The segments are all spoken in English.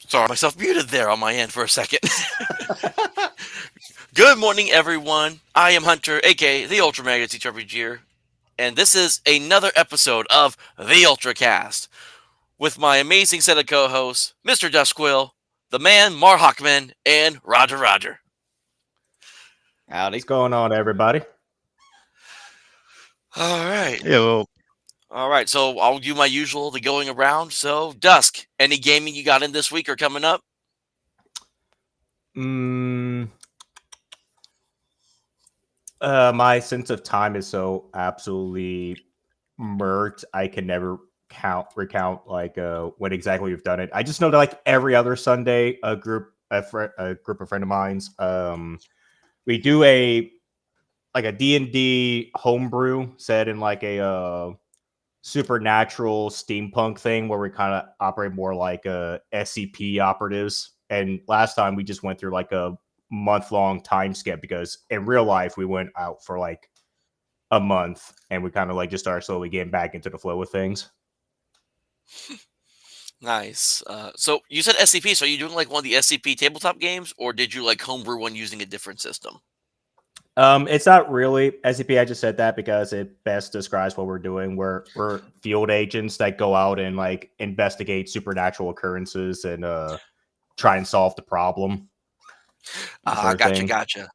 Sorry, myself muted there on my end for a second. Good morning, everyone. I am Hunter, aka the Ultra Mega Teacher RPGer, and this is another episode of the UltraCast with my amazing set of co-hosts, Mr. Duskquill, the man Mar Hockman, and Roger Roger. What's Howdy. going on, everybody? All right. Yeah, well, All right, so I'll do my usual, the going around. So, Dusk, any gaming you got in this week or coming up? Mm, my sense of time is so absolutely murked. I can never recount when exactly we've done it. I just know that like every other Sunday, a group of friend of mine's, we do a D&D homebrew set in like a supernatural steampunk thing where we kind of operate more like SCP operatives. And last time we just went through like a month-long time skip because in real life we went out for like a month and we kind of like just started slowly getting back into the flow of things. Nice. So you said SCP. So are you doing like one of the SCP tabletop games, or did you like homebrew one using a different system? It's not really SCP. I just said that because it best describes what we're doing. We're field agents that go out and like investigate supernatural occurrences and try and solve the problem. That sort of Gotcha, thing. gotcha.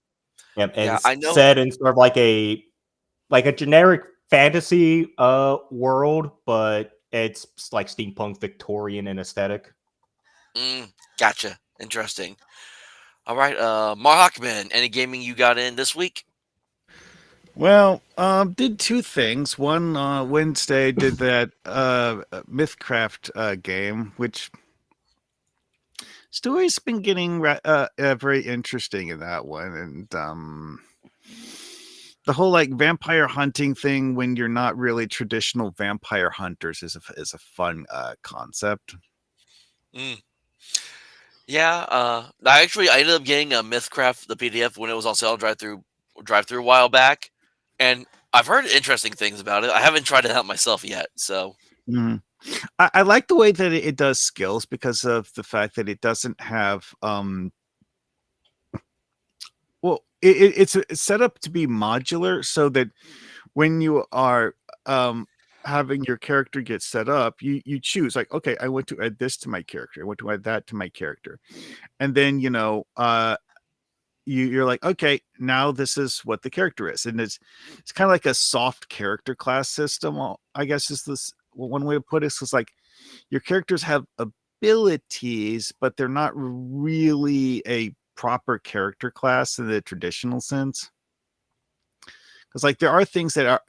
Yep, and Yeah, it's I know. set in sort of like a generic fantasy world, but it's like steampunk Victorian in aesthetic. Gotcha. Interesting. All right, Mar Hockman, any gaming you got in this week? did two things. One, Wednesday did that Mythcraft game, which story's been getting very interesting in that one, and the whole like vampire hunting thing when you're not really traditional vampire hunters is a fun concept. Mm. Yeah, I ended up getting a Mythcraft the PDF when it was on sale drive through a while back, and I've heard interesting things about it. I haven't tried it out myself yet, so Mhm. I like the way that it does skills because of the fact that it doesn't have it's set up to be modular so that when you are having your character get set up, you choose like, okay, I want to add this to my character, I want to add that to my character, and then you're like, okay, now this is what the character is, and it's kind of like a soft character class system. I guess is this one way to put it. It's like your characters have abilities, but they're not really a proper character class in the traditional sense. Because like there are things that are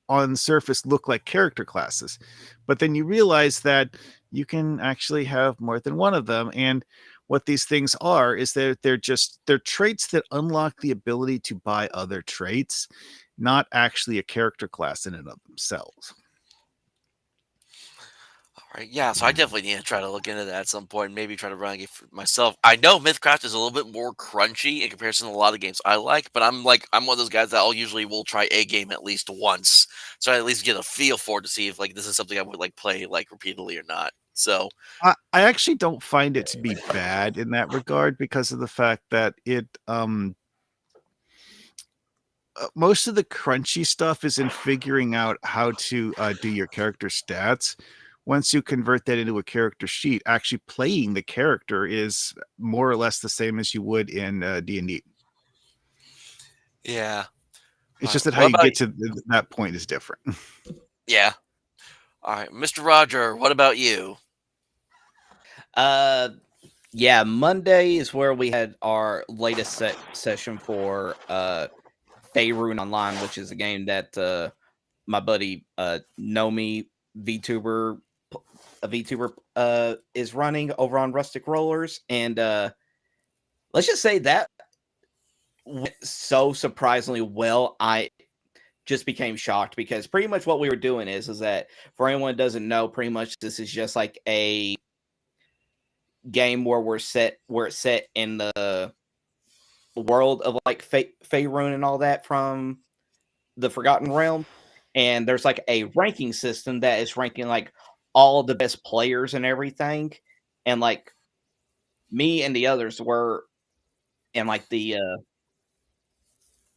on the surface look like character classes, but then you realize that you can actually have more than one of them. And what these things are is that they're traits that unlock the ability to buy other traits, not actually a character class in and of themselves. all right, yeah. So I definitely need to try to look into that at some point. Maybe try to run a game for myself. I know Mythcraft is a little bit more crunchy in comparison to a lot of games I like, but I'm one of those guys that I'll usually will try a game at least once, so I at least get a feel for it to see if like this is something I would like play like repeatedly or not. So I actually don't find it to be bad in that regard because of the fact that it most of the crunchy stuff is in figuring out how to do your character stats. Once you convert that into a character sheet, actually playing the character is more or less the same as you would in D&D. yeah. It's All right. just that how What you about get to that point is different. yeah? All right, Mr. Roger. What about you? Uh, yeah, Monday is where we had our latest session for Faerun Online, which is a game that my buddy Nomi VTuber a VTuber is running over on Rustic Rollers, and let's just say that went so surprisingly well. I just became shocked because pretty much what we were doing is that for anyone who doesn't know, pretty much this is just like a game where it's set in the world of like Faerun and all that from the Forgotten Realm, and there's like a ranking system that is ranking like all the best players and everything. and like me and the others were in like the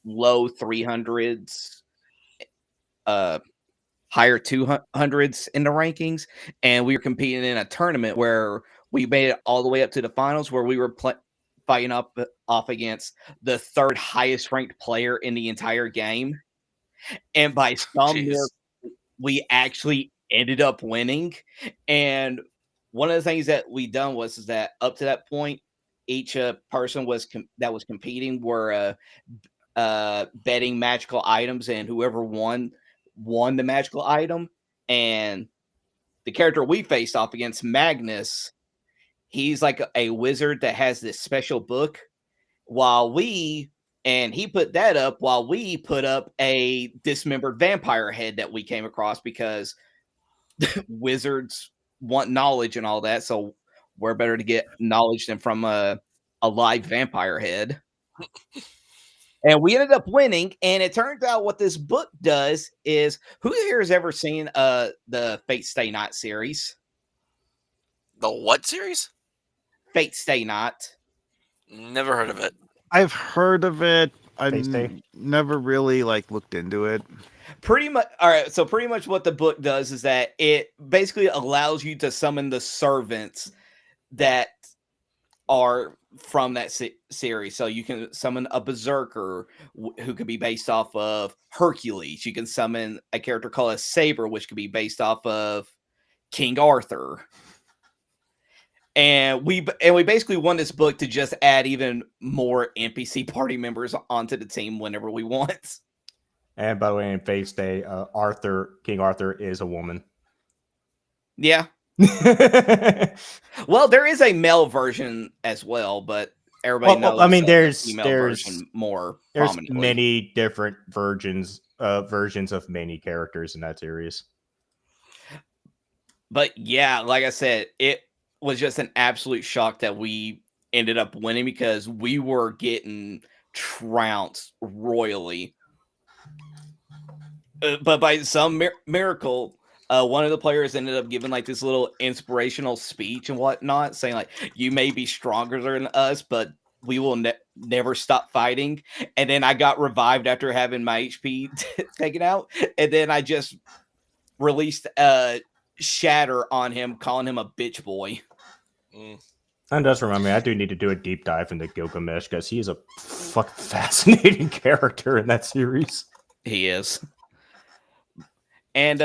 low 300s, uh, higher 200s in the rankings, and we were competing in a tournament where we made it all the way up to the finals, where we were fighting off against the third highest ranked player in the entire game, and by some miracle, Jeez. we actually ended up winning. And one of the things that we done was is that up to that point, each person that was competing were betting magical items, and whoever won the magical item. And the character we faced off against, Magnus, he's like a wizard that has this special book, and he put that up while we put up a dismembered vampire head that we came across, because wizards want knowledge and all that, so we're better to get knowledge than from a live vampire head. And we ended up winning, and it turns out what this book does is, who here has ever seen the Fate Stay Night series? The what series? Fate Stay Night. Never heard of it. I've heard of it. I Face Day? never really like looked into it. Pretty much. All right. So pretty much what the book does is that it basically allows you to summon the servants that are from that series. So you can summon a berserker who could be based off of Hercules. You can summon a character called a Saber, which could be based off of King Arthur. And we basically won this book to just add even more NPC party members onto the team whenever we want. And by the way, in Face Day, King Arthur is a woman. Yeah. Well, there is a male version as well, but everybody knows. I mean, the there's female version more there's prominently. many different versions of many characters in that series. But yeah, like I said, it was just an absolute shock that we ended up winning, because we were getting trounced royally. But by some miracle, one of the players ended up giving like this little inspirational speech and whatnot, saying like, "You may be stronger than us, but we will never stop fighting." And then I got revived after having my HP taken out, and then I just released Shatter on him, calling him a bitch boy. And does remind me, I do need to do a deep dive into Gilgamesh, because he is a fucking fascinating character in that series. He is. And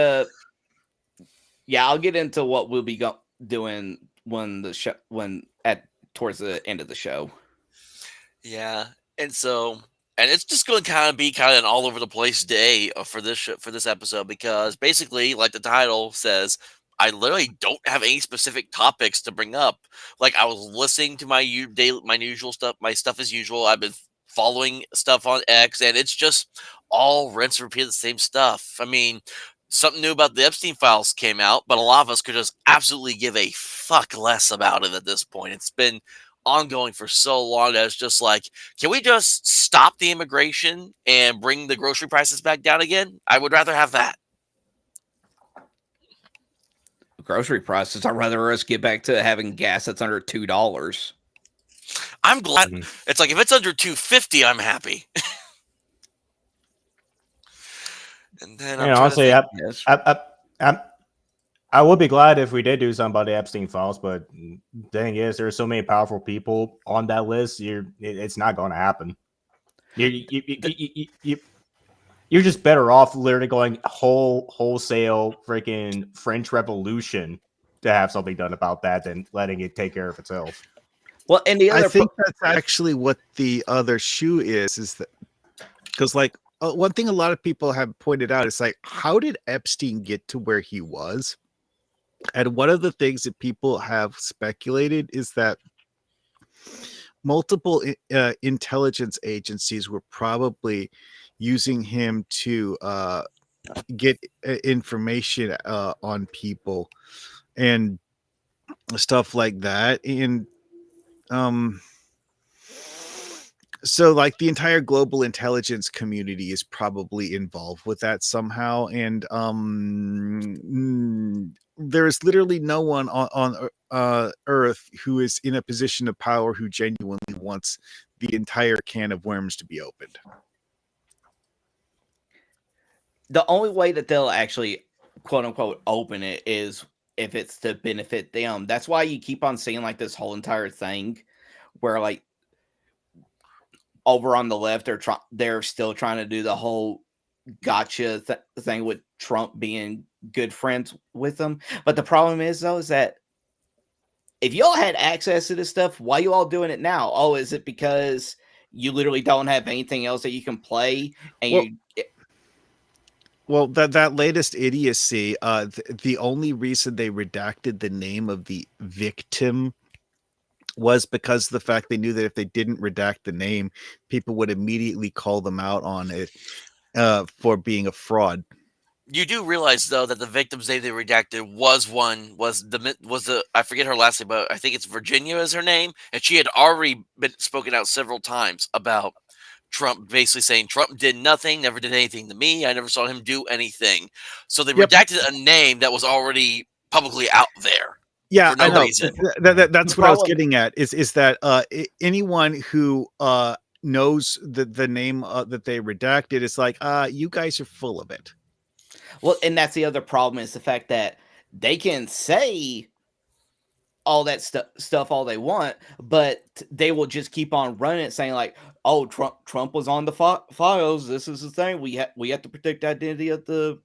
yeah, I'll get into what we'll be doing when the show towards the end of the show. Yeah, and it's just going to kind of be an all over the place day for this episode, because basically, like the title says, I literally don't have any specific topics to bring up. Like, I was listening to my usual stuff, my stuff as usual. I've been following stuff on X, and it's just all rinse and repeat the same stuff. I mean, something new about the Epstein files came out, but a lot of us could just absolutely give a fuck less about it at this point. It's been ongoing for so long that it's just like, can we just stop the immigration and bring the grocery prices back down again? I would rather have that. Grocery prices, I'd rather us get back to having gas that's under $2. I'm glad. It's like, if it's under $2.50, I'm happy. And then honestly, I would be glad if we did do something about the Epstein files, but the thing is, there's so many powerful people on that list. It's not going to happen. You're just better off literally going wholesale freaking French Revolution to have something done about that than letting it take care of itself. Well, and the other I think that's actually what the other shoe is that, because like one thing a lot of people have pointed out is like, how did Epstein get to where he was? And one of the things that people have speculated is that multiple intelligence agencies were probably using him to get information on people and stuff like that. And so like the entire global intelligence community is probably involved with that somehow. And there is literally no one on Earth who is in a position of power who genuinely wants the entire can of worms to be opened. The only way that they'll actually quote unquote open it is if it's to benefit them. That's why you keep on seeing like this whole entire thing where like over on the left they're still trying to do the whole gotcha thing with Trump being good friends with them. But the problem is though is that if y'all had access to this stuff, why you all doing it now? Oh, is it because you literally don't have anything else that you can play and Well, that latest idiocy, the only reason they redacted the name of the victim was because of the fact they knew that if they didn't redact the name, people would immediately call them out on it for being a fraud. You do realize though that the victim's name they redacted was the I forget her last name, but I think it's Virginia is her name, and she had already been spoken out several times about Trump, basically saying Trump did nothing, never did anything to me. I never saw him do anything. So they redacted a name that was already publicly out there. Yeah, for no I know. reason. That's what I was getting at. Is that anyone who knows the name that they redacted is like, you guys are full of it. well, and that's the other problem is the fact that they can say all that stuff all they want, but they will just keep on running it, saying like, "Oh, Trump was on the files. This is the thing. We have to protect the identity of the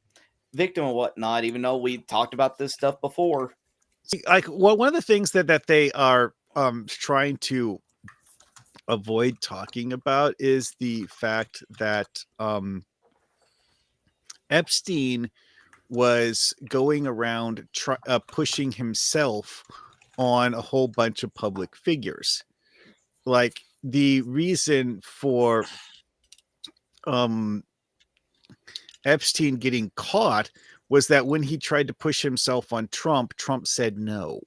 victim and whatnot." Even though we talked about this stuff before. Like, well, one of the things that they are trying to avoid talking about is the fact that Epstein was going around pushing himself on a whole bunch of public figures. Like the reason for Epstein getting caught was that when he tried to push himself on Trump, Trump said no.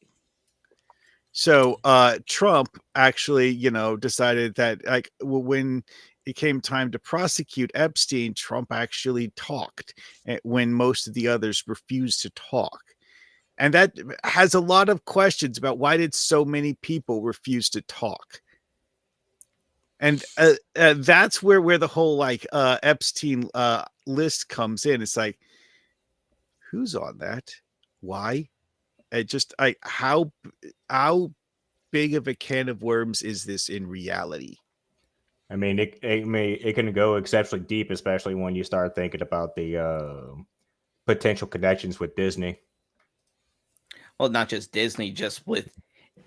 So Trump actually, decided that like when it came time to prosecute Epstein, Trump actually talked when most of the others refused to talk. And that has a lot of questions about why did so many people refuse to talk? And that's where the whole like Epstein list comes in. It's like, who's on that? Why? How big of a can of worms is this in reality? I mean, it can go exceptionally deep, especially when you start thinking about the potential connections with Disney. Well, not just Disney, just with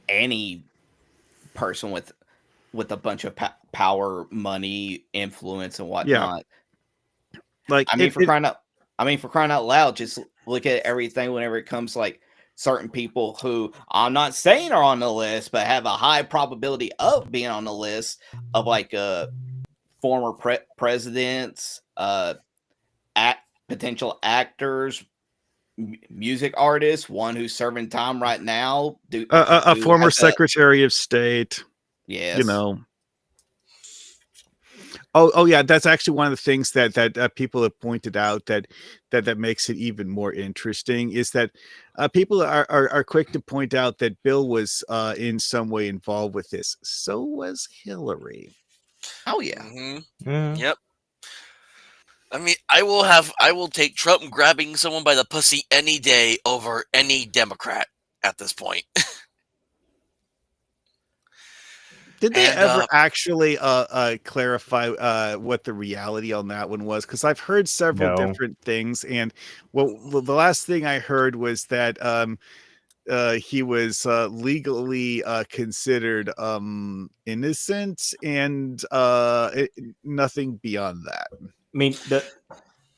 any person with a bunch of power, money, influence, and whatnot. Yeah. Like, for crying out loud, just look at everything whenever it comes to, like, certain people who I'm not saying are on the list, but have a high probability of being on the list of like former presidents, potential actors, music artists, one who's serving time right now, a former Secretary of State. Yes. Oh yeah, that's actually one of the things that people have pointed out that makes it even more interesting is that people are quick to point out that Bill was in some way involved with this. So was Hillary. Oh yeah. Mm-hmm. Yeah. Yep. I mean, I will take Trump grabbing someone by the pussy any day over any Democrat at this point. Did they ever actually clarify what the reality on that one was? Because I've heard several different things, and the last thing I heard was that he was legally considered innocent, and nothing beyond that.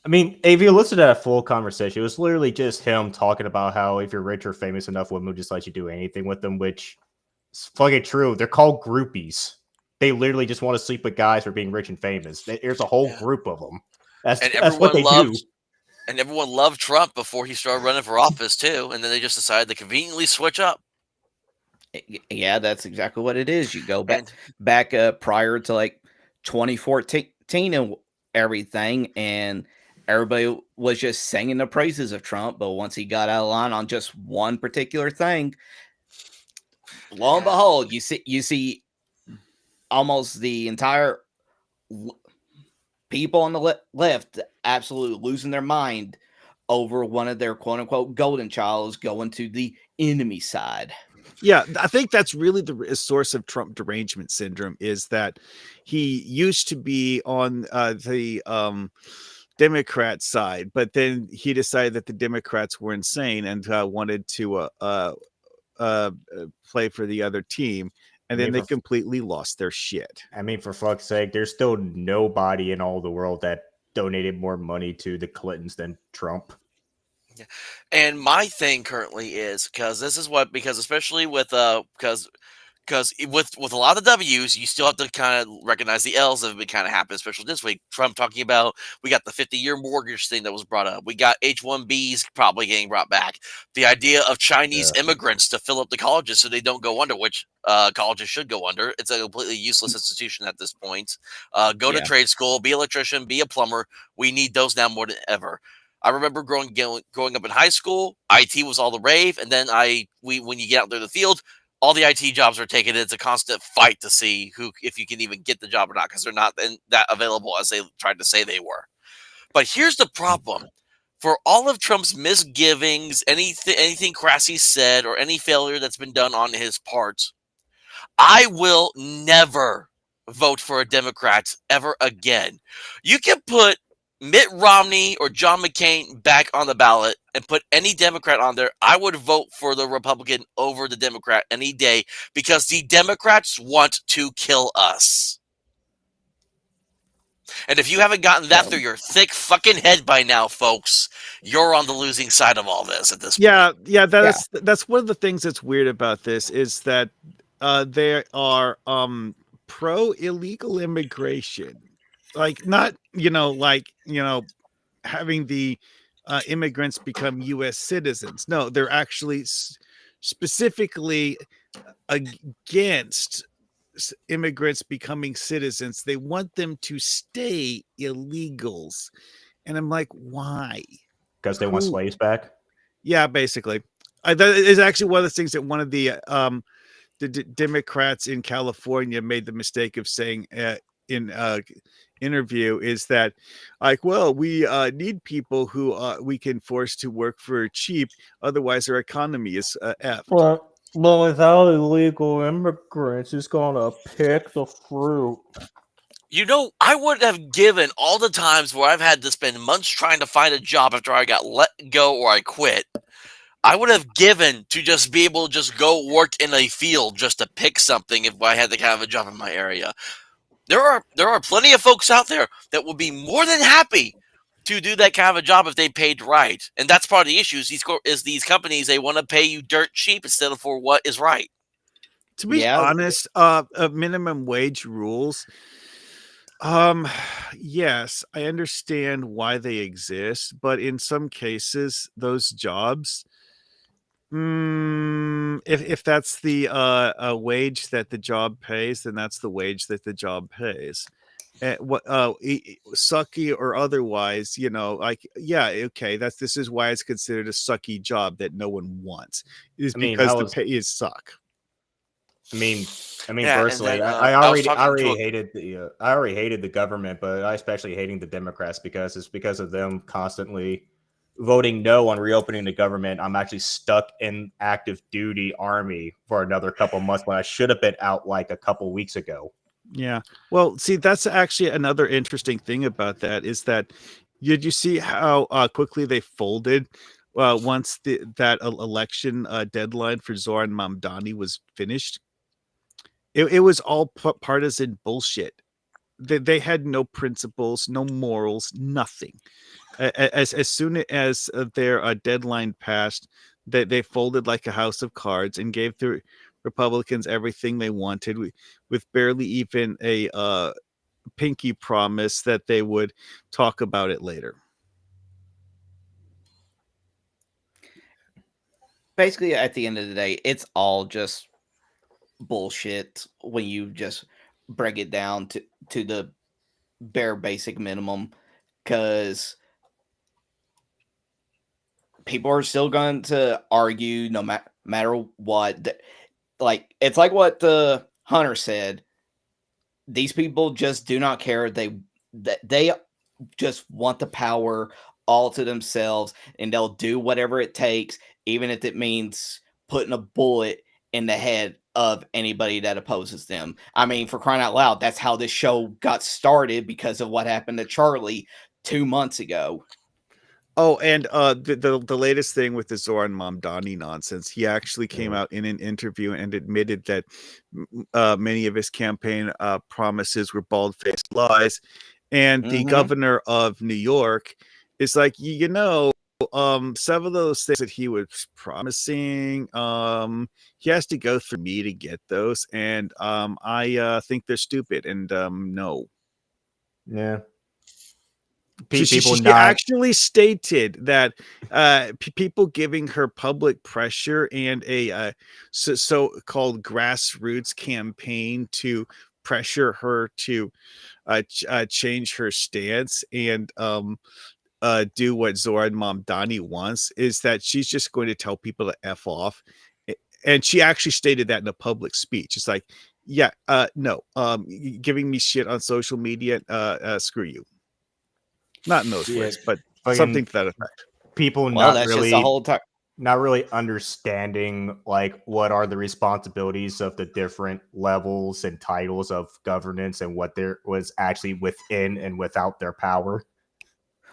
I mean, if you listen to that full conversation, it was literally just him talking about how if you're rich or famous enough, women will just let you do anything with them, which is fucking true. They're called groupies. They literally just want to sleep with guys for being rich and famous. There's a whole group of them. That's what they do. And everyone loved Trump before he started running for office too, and then they just decided to conveniently switch up. Yeah, that's exactly what it is. You go back prior to like 2014 and everything, and everybody was just singing the praises of Trump, but once he got out of line on just one particular thing, lo and behold, you see almost the entire people on the left absolutely losing their mind over one of their quote unquote golden childs going to the enemy side. Yeah, I think that's really the source of Trump derangement syndrome, is that he used to be on the Democrat side, but then he decided that the Democrats were insane and wanted to play for the other team, and then they completely lost their shit. I mean, for fuck's sake, there's still nobody in all the world that donated more money to the Clintons than Trump. Yeah. And my thing currently is because especially with because with a lot of W's, you still have to kind of recognize the L's that have been kind of happening, especially this week. Trump talking about we got the 50-year mortgage thing that was brought up. We got H-1Bs probably getting brought back. The idea of Chinese immigrants to fill up the colleges so they don't go under, which colleges should go under. It's a completely useless institution at this point. Go to trade school, be an electrician, be a plumber. We need those now more than ever. I remember growing up in high school, IT was all the rave, and then when you get out there in the field, all the IT jobs are taken. It's a constant fight to see if you can even get the job or not, because they're not that available as they tried to say they were. But here's the problem. For all of Trump's misgivings, anything crass he said, or any failure that's been done on his part, I will never vote for a Democrat ever again. You can put Mitt Romney or John McCain back on the ballot and put any Democrat on there. I would vote for the Republican over the Democrat any day, because the Democrats want to kill us. And if you haven't gotten that through your thick fucking head by now, folks, you're on the losing side of all this at this point. Yeah, that's one of the things that's weird about this, is that they are pro illegal immigration. Like, not, having the immigrants become U.S. citizens. No, they're actually specifically against immigrants becoming citizens. They want them to stay illegals. And I'm like, why? Because they want slaves back? Yeah, basically. That is actually one of the things that one of the Democrats in California made the mistake of saying in interview, is that, like, well, we need people who we can force to work for cheap, otherwise our economy is effed. Well, without illegal immigrants, it's gonna pick the fruit. I would have given all the times where I've had to spend months trying to find a job after I got let go or I quit. I would have given to just be able to just go work in a field just to pick something if I had the kind of a job in my area. There are plenty of folks out there that would be more than happy to do that kind of a job if they paid right. And that's part of the issue. These companies, they want to pay you dirt cheap instead of for what is right. To be honest, minimum wage rules, yes, I understand why they exist, but in some cases, those jobs, if that's the wage that the job pays, then that's the wage that the job pays. Sucky or otherwise, okay, this is why it's considered a sucky job that no one wants, is because the pay is suck. I mean, personally, then, I already hated the government, but I especially hating the Democrats, because it's because of them constantly voting no on reopening the government. I'm actually stuck in active duty army for another couple months when I should have been out like a couple weeks ago. Yeah. Well, see, that's actually another interesting thing about that, is that did you see how quickly they folded once that election deadline for Zoran Mamdani was finished? It was all partisan bullshit. They had no principles, no morals, nothing. As soon as their deadline passed, they folded like a house of cards and gave the Republicans everything they wanted, with barely even a pinky promise that they would talk about it later. Basically, at the end of the day, it's all just bullshit when you just break it down to the bare basic minimum, because people are still going to argue no matter what. Like, it's like what the Hunter said. These people just do not care. They just want the power all to themselves, and they'll do whatever it takes, even if it means putting a bullet in the head of anybody that opposes them. I mean, for crying out loud, that's how this show got started, because of what happened to Charlie 2 months ago. Oh, and the latest thing with the Zoran Mamdani nonsense, he actually came out in an interview and admitted that many of his campaign promises were bald-faced lies. And the governor of New York is like, some of those things that he was promising, he has to go through me to get those. And I think they're stupid. And no. Yeah. She actually stated that people giving her public pressure and a so-called grassroots campaign to pressure her to change her stance and do what Zoran Mamdani wants, is that she's just going to tell people to F off. And she actually stated that in a public speech. It's like, no, giving me shit on social media, screw you. Not in those ways, but something to that effect. People not really understanding like what are the responsibilities of the different levels and titles of governance and what there was actually within and without their power.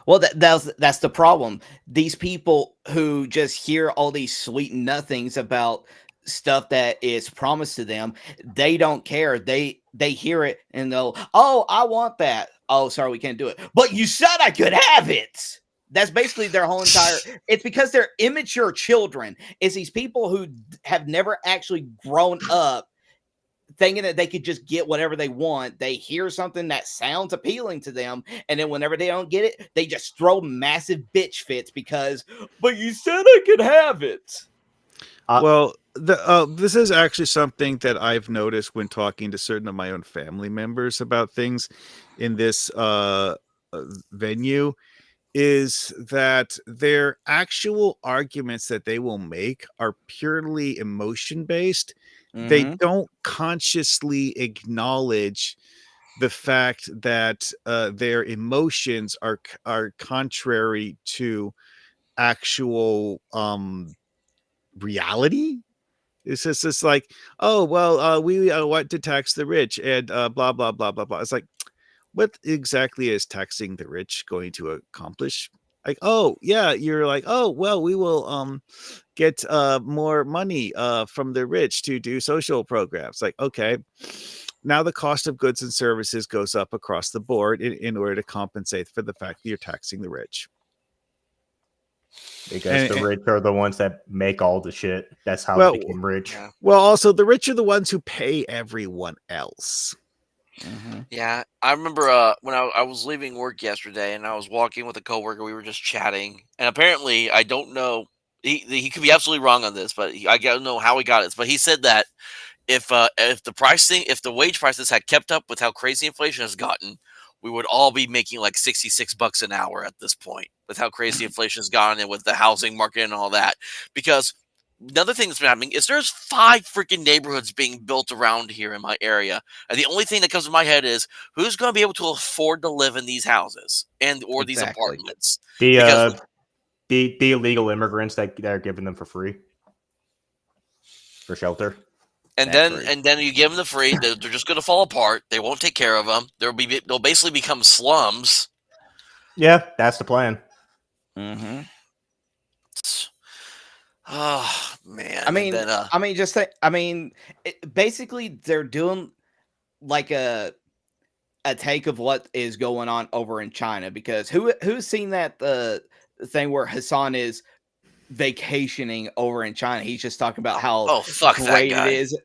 Well, that's the problem. These people who just hear all these sweet nothings about stuff that is promised to them, they don't care. They hear it and they'll, oh, I want that. Oh, sorry, we can't do it. But you said I could have it. That's basically their whole entire. It's because they're immature children. It's these people who have never actually grown up thinking that they could just get whatever they want. They hear something that sounds appealing to them, and then whenever they don't get it, they just throw massive bitch fits because, but you said I could have it. Well, this is actually something that I've noticed when talking to certain of my own family members about things in this venue, is that their actual arguments that they will make are purely emotion based. They don't consciously acknowledge the fact that their emotions are contrary to actual reality. It's just like, oh well, we want to tax the rich and blah blah blah blah blah. It's like, what exactly is taxing the rich going to accomplish? Like, oh yeah, you're like, oh well, we will get more money from the rich to do social programs. Like, okay, now the cost of goods and services goes up across the board in order to compensate for the fact that you're taxing the rich. Because the rich are the ones that make all the shit. That's how they became rich. Yeah. Well, also the rich are the ones who pay everyone else. Yeah, I remember when I was leaving work yesterday, and I was walking with a coworker. We were just chatting, and apparently, I don't know. He could be absolutely wrong on this, but I don't know how he got it. But he said that if the wage prices had kept up with how crazy inflation has gotten, we would all be making like $66 an hour at this point, with how crazy inflation has gotten and with the housing market and all that. Because another thing that's been happening is there's 5 freaking neighborhoods being built around here in my area, and the only thing that comes to my head is who's going to be able to afford to live in these houses or these apartments? The illegal immigrants that are giving them for free for shelter. And then you give them the free. They're just going to fall apart. They won't take care of them. They'll basically become slums. Yeah, that's the plan. Oh man! Basically, they're doing like a take of what is going on over in China, because who's seen that thing where Hassan is vacationing over in China? He's just talking about how great it is,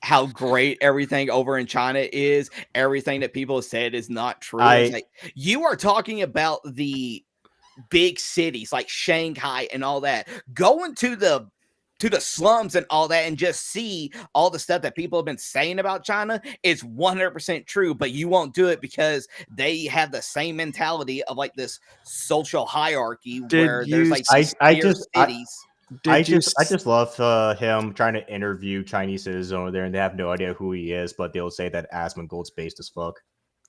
how great everything over in China is. Everything that people have said is not true. It's like, you are talking about the big cities like Shanghai and all that. Going to the to the slums and all that and just see all the stuff that people have been saying about China, it's 100% true, but you won't do it because they have the same mentality of like this social hierarchy where there's like these tier cities. I just love him trying to interview Chinese citizens over there, and they have no idea who he is, but they'll say that Asmongold's based as fuck.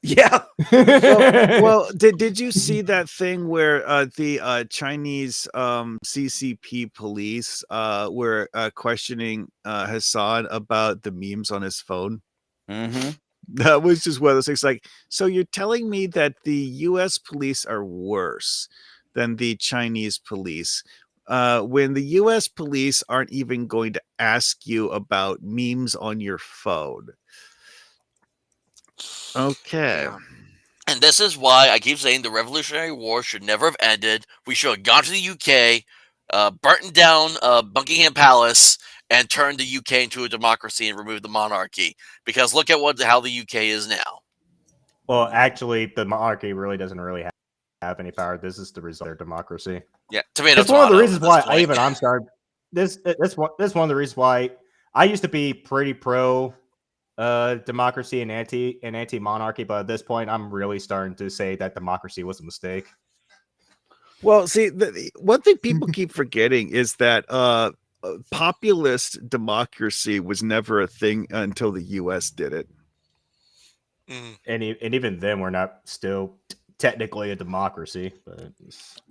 Yeah. Well, did you see that thing where the Chinese CCP police were questioning Hassan about the memes on his phone? Mm-hmm. That was just one of those things. Like, so you're telling me that the U.S. police are worse than the Chinese police? When the U.S. police aren't even going to ask you about memes on your phone. Okay. Yeah. And this is why I keep saying the Revolutionary War should never have ended. We should have gone to the UK, burnt down Buckingham Palace, and turned the UK into a democracy and removed the monarchy. Because look at how the UK is now. Well, actually, the monarchy really doesn't have any power. This is the result of their democracy. Yeah, tomato. It's one of the reasons why I'm starting. This one of the reasons why I used to be pretty pro democracy and anti monarchy, but at this point, I'm really starting to say that democracy was a mistake. Well, see, the one thing people keep forgetting is that populist democracy was never a thing until the U.S. did it. And even then, we're not still technically a democracy, but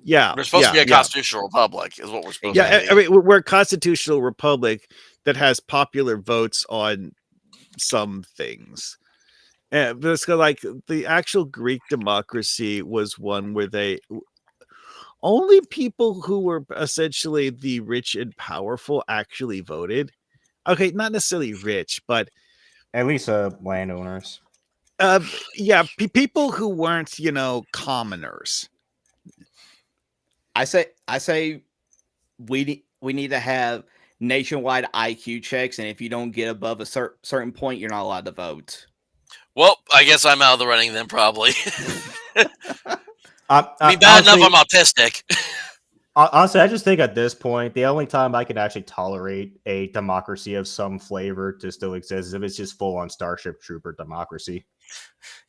yeah, we're supposed to be a constitutional republic, is what we're supposed to be. I mean, we're a constitutional republic that has popular votes on some things. And it's like the actual Greek democracy was one where only people who were essentially the rich and powerful actually voted. Okay, not necessarily rich, but at least landowners. People who weren't, commoners. I say we need to have nationwide IQ checks, and if you don't get above a certain point, you're not allowed to vote. Well, I guess I'm out of the running then, probably. I mean, bad enough I'm autistic. Honestly, I just think at this point, the only time I can actually tolerate a democracy of some flavor to still exist is if it's just full-on Starship Trooper democracy.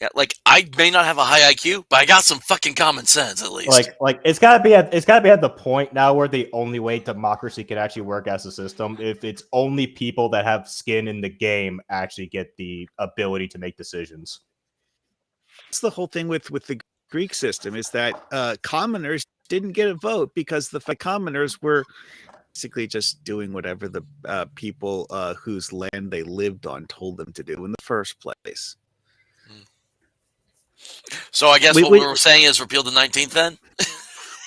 Yeah, like I may not have a high IQ, but I got some fucking common sense at least. Like it's gotta be at the point now where the only way democracy can actually work as a system, if it's only people that have skin in the game actually get the ability to make decisions. That's the whole thing with the Greek system, is that commoners didn't get a vote because the commoners were basically just doing whatever the people whose land they lived on told them to do in the first place. So I guess what we were saying is repeal the 19th then?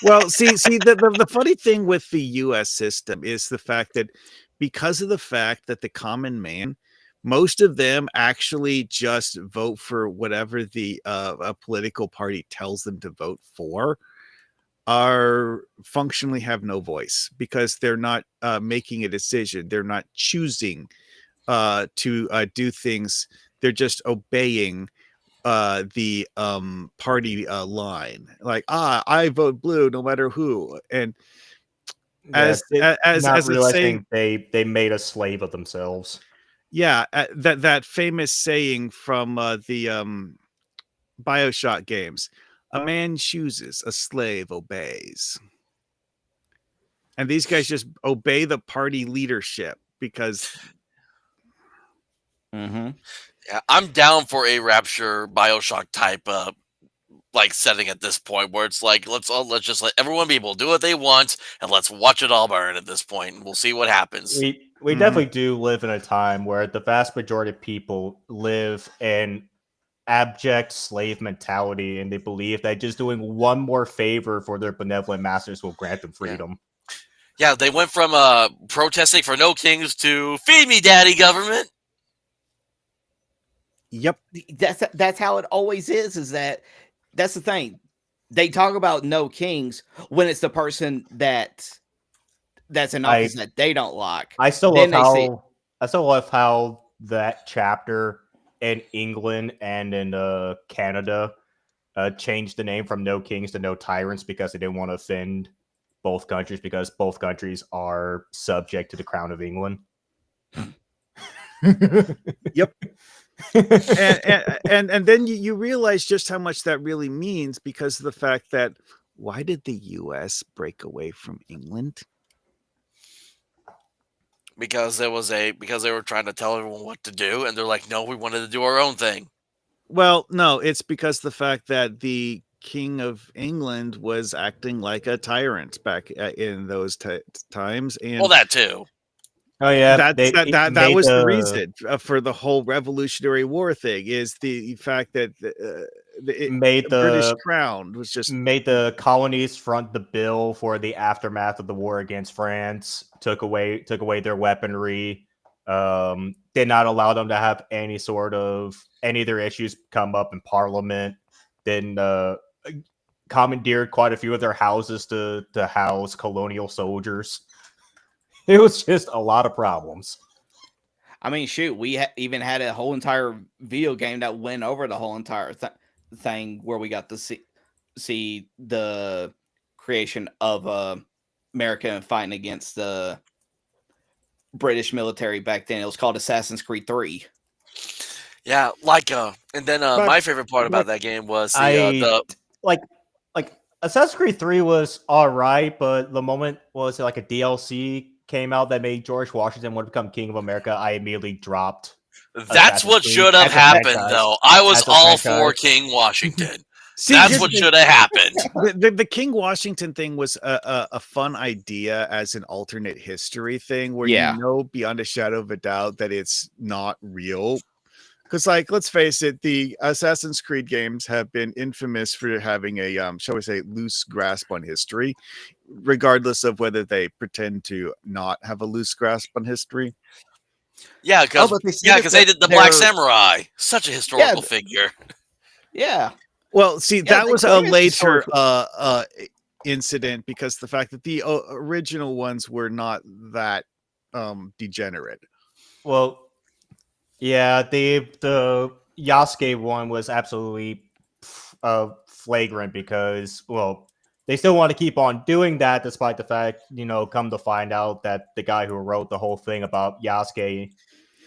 Well, see, the funny thing with the U.S. system is the fact that because of the fact that the common man, most of them actually just vote for whatever the a political party tells them to vote for, are functionally have no voice because they're not making a decision. They're not choosing to do things. They're just obeying the party line. Like, I vote blue no matter who. And as realizing they made a slave of themselves. Yeah, that famous saying from the BioShock games: "A man chooses, a slave obeys." And these guys just obey the party leadership because. Mm-hmm. Yeah, I'm down for a Rapture BioShock type like setting at this point, where it's like let's just let everyone be able to do what they want and let's watch it all burn at this point, and we'll see what happens. We definitely do live in a time where the vast majority of people live in abject slave mentality, and they believe that just doing one more favor for their benevolent masters will grant them freedom. Yeah, they went from protesting for no kings to feed me, daddy, government. Yep, that's how it always is that's the thing. They talk about no kings when it's the person that's in office that they don't like. I still love how that chapter in England and in Canada changed the name from No Kings to No Tyrants because they didn't want to offend both countries because both countries are subject to the Crown of England. Yep. and then you realize just how much that really means because of the fact that why did the US break away from England? Because they were trying to tell everyone what to do, and they're like, no, we wanted to do our own thing. Well, no, it's because the fact that the King of England was acting like a tyrant back in those times, and Well, that too. Oh yeah, that was the reason for the whole Revolutionary War thing. Is the fact that the British Crown was just made the colonies front the bill for the aftermath of the war against France. Took away their weaponry. Did not allow them to have any of their issues come up in Parliament. Then commandeered quite a few of their houses to house colonial soldiers. It was just a lot of problems. I mean, shoot, we even had a whole entire video game that went over the whole entire thing where we got to see the creation of America fighting against the British military back then. It was called Assassin's Creed 3. Yeah, and then my favorite part about that game was Assassin's Creed 3 was all right, but the moment was like a DLC came out that made George Washington want to become King of America, I immediately dropped. That's what should have happened, though. I was all for King Washington. That's what should have happened. The King Washington thing was a fun idea as an alternate history thing where you know beyond a shadow of a doubt that it's not real. Because, let's face it, the Assassin's Creed games have been infamous for having a, shall we say, loose grasp on history, regardless of whether they pretend to not have a loose grasp on history. Yeah, because they did the Black Samurai, such a historical figure. Yeah. Well, see, that was a later incident because the fact that the original ones were not that degenerate. Well, yeah, the Yasuke one was absolutely flagrant because, well, they still want to keep on doing that despite the fact, come to find out that the guy who wrote the whole thing about Yasuke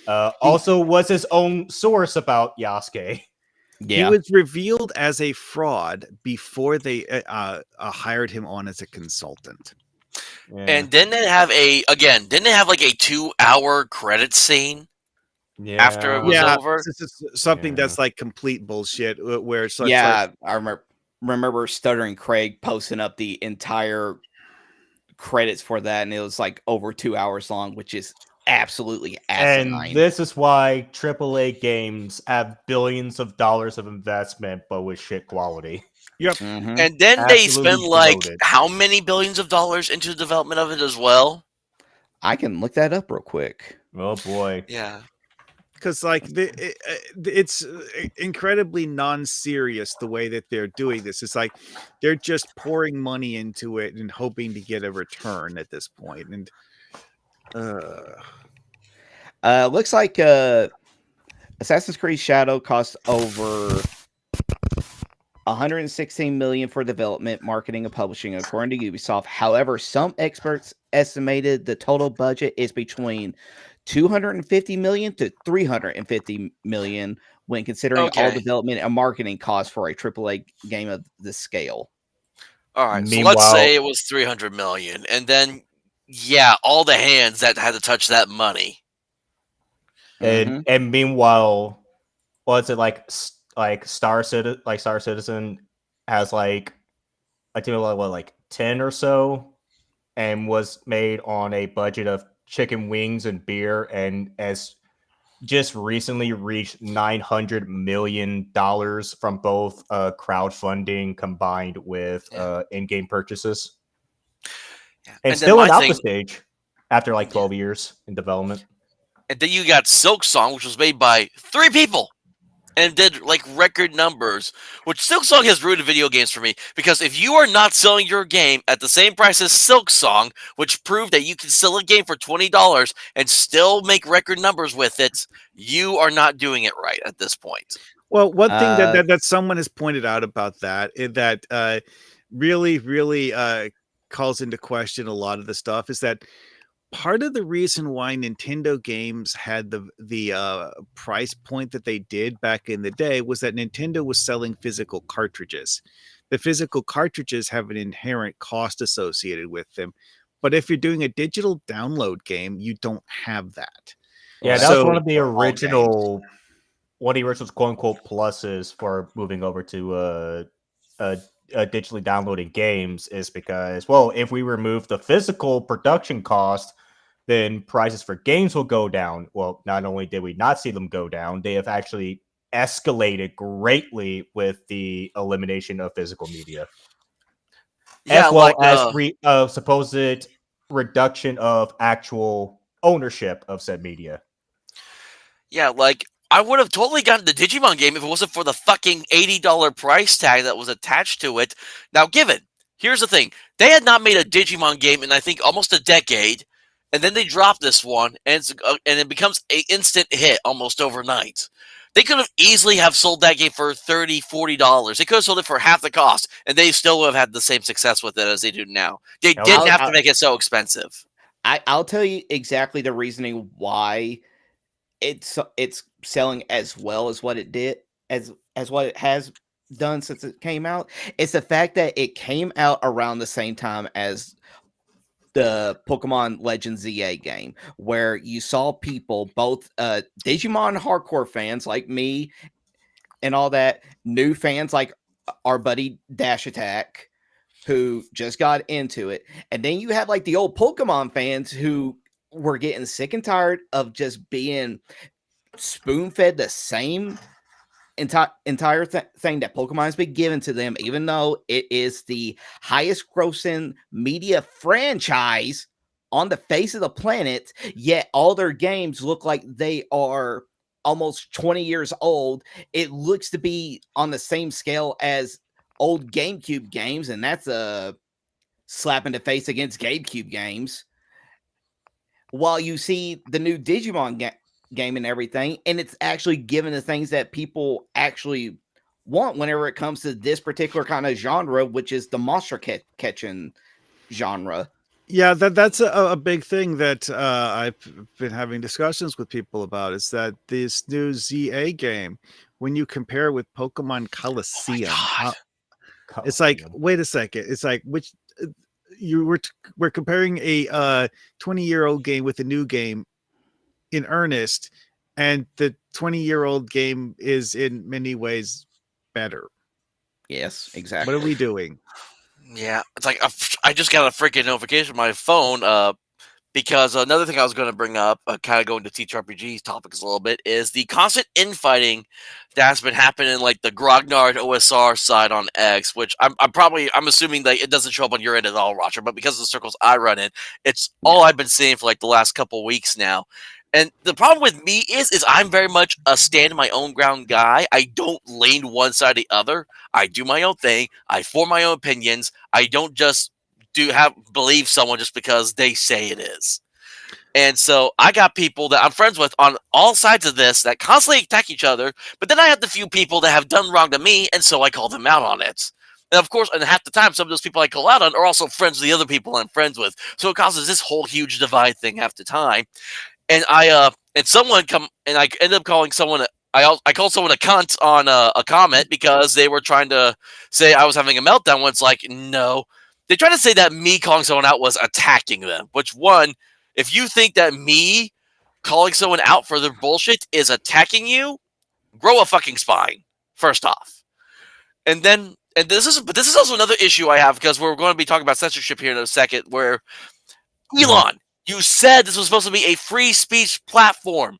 also was his own source about Yasuke. Yeah. He was revealed as a fraud before they hired him on as a consultant. Yeah. And didn't they have a 2-hour credit scene? Yeah. After it was over, something that's like complete bullshit. Where it's like, I remember Stuttering Craig posting up the entire credits for that, and it was like over 2 hours long, which is absolutely asinine. And this is why AAA games have billions of dollars of investment, but with shit quality. Yep. Mm-hmm. And then they spend how many billions of dollars into the development of it as well? I can look that up real quick. Oh boy. Yeah. Because it's incredibly non-serious the way that they're doing this. It's like they're just pouring money into it and hoping to get a return at this point. And looks like Assassin's Creed Shadow cost over $116 million for development, marketing, and publishing, according to Ubisoft. However, some experts estimated the total budget is between $250 million to $350 million when considering all development and marketing costs for a AAA game of this scale. All right, so let's say it was $300 million, and then all the hands that had to touch that money. And meanwhile, what's it like Star Citizen has I think 10 or so, and was made on a budget of chicken wings and beer, and has just recently reached $900 million from both crowdfunding combined with in-game purchases. And still in alpha stage after 12 years in development. And then you got Silksong, which was made by 3 people and did record numbers, which Silksong has ruined video games for me, because if you are not selling your game at the same price as Silksong, which proved that you can sell a game for $20 and still make record numbers with it, you are not doing it right at this point. Well, one thing that someone has pointed out about that is that really calls into question a lot of the stuff is that part of the reason why Nintendo games had the price point that they did back in the day was that Nintendo was selling physical cartridges. The physical cartridges have an inherent cost associated with them. But if you're doing a digital download game, you don't have that. Yeah, Well, that was So- one of the for all original, one of the original quote unquote pluses for moving over to digitally downloading games is because, well, if we remove the physical production cost, then prices for games will go down. Well, not only did we not see them go down, they have actually escalated greatly with the elimination of physical media, Yeah, as well like as supposed reduction of actual ownership of said media. yeah, like I would have totally gotten the Digimon game if it wasn't for the fucking $80 price tag that was attached to it. Now, given, here's the thing: they had not made a Digimon game in I think almost a decade, and then they dropped this one, and it becomes an instant hit almost overnight. They could have easily have sold that game for $30, $40. They could have sold it for half the cost, and they still would have had the same success with it as they do now. They Now, didn't have I'll- to make it so expensive. I'll tell you exactly the reasoning why it's selling as well as what it did, as what it has done since it came out. It's the fact that it came out around the same time as the Pokemon Legends ZA game, where you saw people, both Digimon hardcore fans like me and all that, new fans like our buddy Dash Attack, who just got into it. And then you have like the old Pokemon fans who were getting sick and tired of just being spoon fed the same entire thing that Pokemon's been given to them, even though it is the highest grossing media franchise on the face of the planet. Yet all their games look like they are almost 20 years old. It looks to be on the same scale as old GameCube games, and that's a slap in the face against GameCube games. While you see the new Digimon game and everything, and it's actually given the things that people actually want whenever it comes to this particular kind of genre, which is the monster catching genre. Yeah, that's a big thing that I've been having discussions with people about, is that this new ZA game, when you compare it with Pokemon Coliseum, God. it's like, wait a second, it's like, which we're comparing a 20-year-old game with a new game in earnest, and the 20-year-old game is in many ways better. Yes, exactly. What are we doing? Yeah, it's like I just got a freaking notification on my phone because another thing I was going to bring up, kind of going to TTRPG topics a little bit, is the constant infighting that's been happening, like the Grognard OSR side on X, which I'm assuming that it doesn't show up on your end at all, Roger, but because of the circles I run in, it's all I've been seeing for like the last couple weeks now. And the problem with me is I'm very much a stand my own ground guy. I don't lean one side or the other. I do my own thing. I form my own opinions. I don't just believe someone just because they say it is. And so I got people that I'm friends with on all sides of this that constantly attack each other. But then I have the few people that have done wrong to me, and so I call them out on it. And of course, and half the time, some of those people I call out on are also friends of the other people I'm friends with. So it causes this whole huge divide thing half the time. And I ended up calling someone. I called someone a cunt on a comment because they were trying to say I was having a meltdown. When it's like, no, they tried to say that me calling someone out was attacking them. Which, one, if you think that me calling someone out for their bullshit is attacking you, grow a fucking spine. First off, and this is also another issue I have, because we're going to be talking about censorship here in a second. Where Elon, you said this was supposed to be a free speech platform.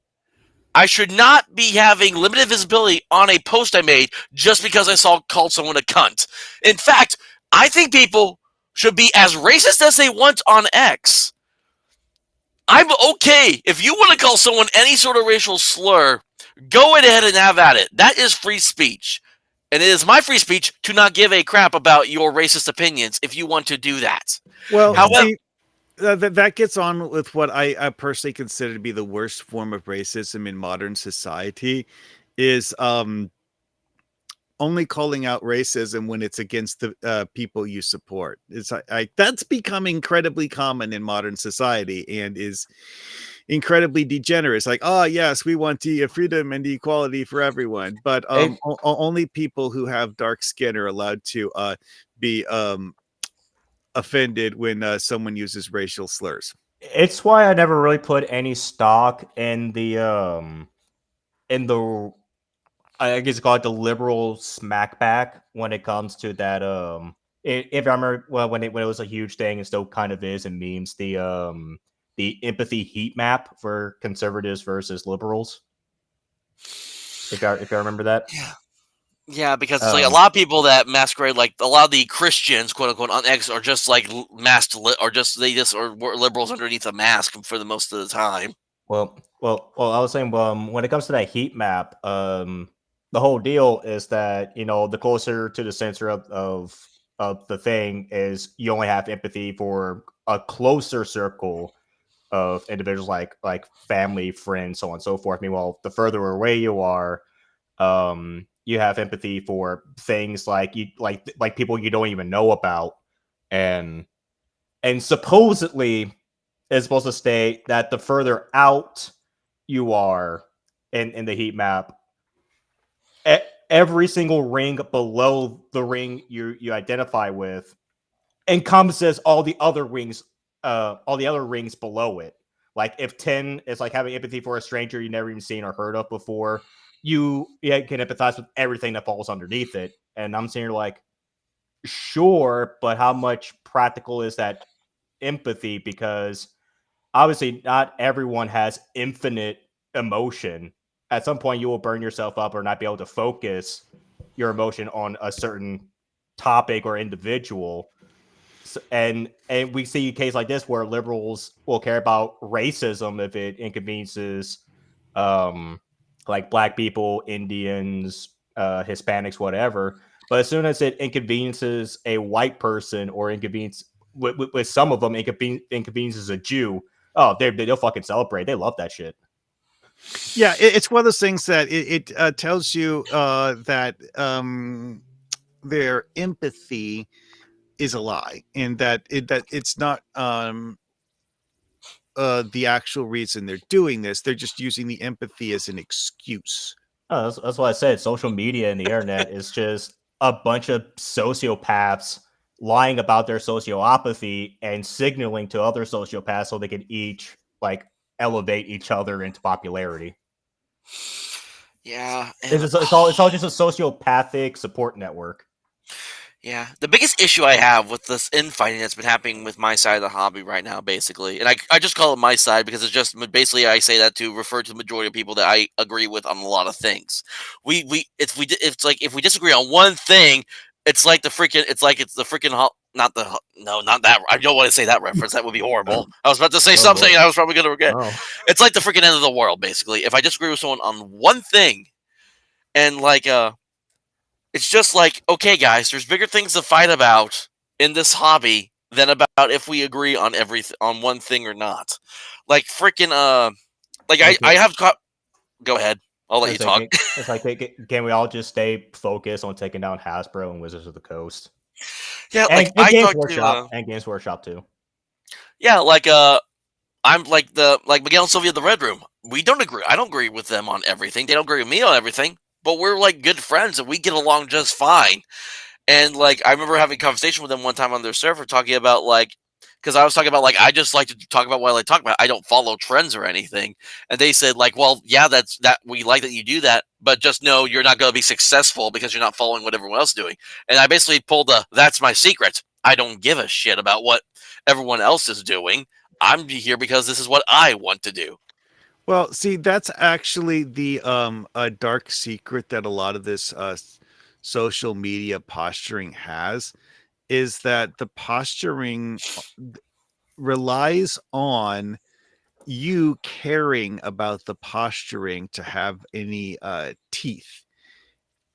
I should not be having limited visibility on a post I made just because I called someone a cunt. In fact, I think people should be as racist as they want on X. I'm okay. If you want to call someone any sort of racial slur, go ahead and have at it. That is free speech. And it is my free speech to not give a crap about your racist opinions if you want to do that. Well, However, that gets on with what I personally consider to be the worst form of racism in modern society, is only calling out racism when it's against the people you support. It's that's become incredibly common in modern society and is incredibly degenerate. Like, oh yes, we want freedom and equality for everyone, but only people who have dark skin are allowed to be offended when someone uses racial slurs. It's why I never really put any stock in the I guess call it the liberal smackback when it comes to that. If I remember, well, when it was a huge thing and still kind of is in memes, the empathy heat map for conservatives versus liberals. If I remember that. Yeah, because it's like a lot of people that masquerade, like a lot of the Christians, quote unquote, on X are just like masked, or are liberals underneath a mask for the most of the time. Well, I was saying, when it comes to that heat map, the whole deal is that, you know, the closer to the center of the thing is you only have empathy for a closer circle of individuals like family, friends, so on and so forth. Meanwhile, the further away you are, you have empathy for things like people you don't even know about, and supposedly it's supposed to state that the further out you are in the heat map, every single ring below the ring you identify with encompasses all the other rings below it. Like if 10 is like having empathy for a stranger you never even seen or heard of before, you can empathize with everything that falls underneath it. And I'm saying, like, sure, but how much practical is that empathy? Because obviously not everyone has infinite emotion. At some point you will burn yourself up or not be able to focus your emotion on a certain topic or individual. And we see a case like this where liberals will care about racism if it inconveniences like black people, Indians, Hispanics, whatever. But as soon as it inconveniences a white person or with some of them inconveniences a Jew, oh, they'll fucking celebrate. They love that shit. Yeah, it's one of those things that it tells you that their empathy is a lie, and that it's not the actual reason they're doing this. They're just using the empathy as an excuse. Oh, that's what I said. Social media and the internet is just a bunch of sociopaths lying about their sociopathy and signaling to other sociopaths so they can each like elevate each other into popularity. Yeah, It's all just a sociopathic support network. Yeah, the biggest issue I have with this infighting that's been happening with my side of the hobby right now, basically, and I just call it my side because it's just basically I say that to refer to the majority of people that I agree with on a lot of things. It's like if we disagree on one thing, it's like the freaking not that, I don't want to say that reference, that would be horrible. I was about to say something I was probably going to regret. Oh. It's like the freaking end of the world, basically. If I disagree with someone on one thing, and like it's just like, okay, guys, there's bigger things to fight about in this hobby than about if we agree on on one thing or not. Like freaking like I have go ahead. I'll let you talk. It's like, can we all just stay focused on taking down Hasbro and Wizards of the Coast? Yeah, like I Games talked Workshop and Games Workshop too. Yeah, like I'm like Miguel and Sylvia of the Red Room. We don't agree. I don't agree with them on everything. They don't agree with me on everything. But we're like good friends and we get along just fine. And like I remember having a conversation with them one time on their server talking about like, because I was talking about like I just like to talk about what I like to talk about. I don't follow trends or anything. And they said like, well, yeah, that we like that you do that, but just know you're not going to be successful because you're not following what everyone else is doing. And I basically pulled that's my secret. I don't give a shit about what everyone else is doing. I'm here because this is what I want to do. Well, see, that's actually the a dark secret that a lot of this social media posturing has, is that the posturing relies on you caring about the posturing to have any teeth.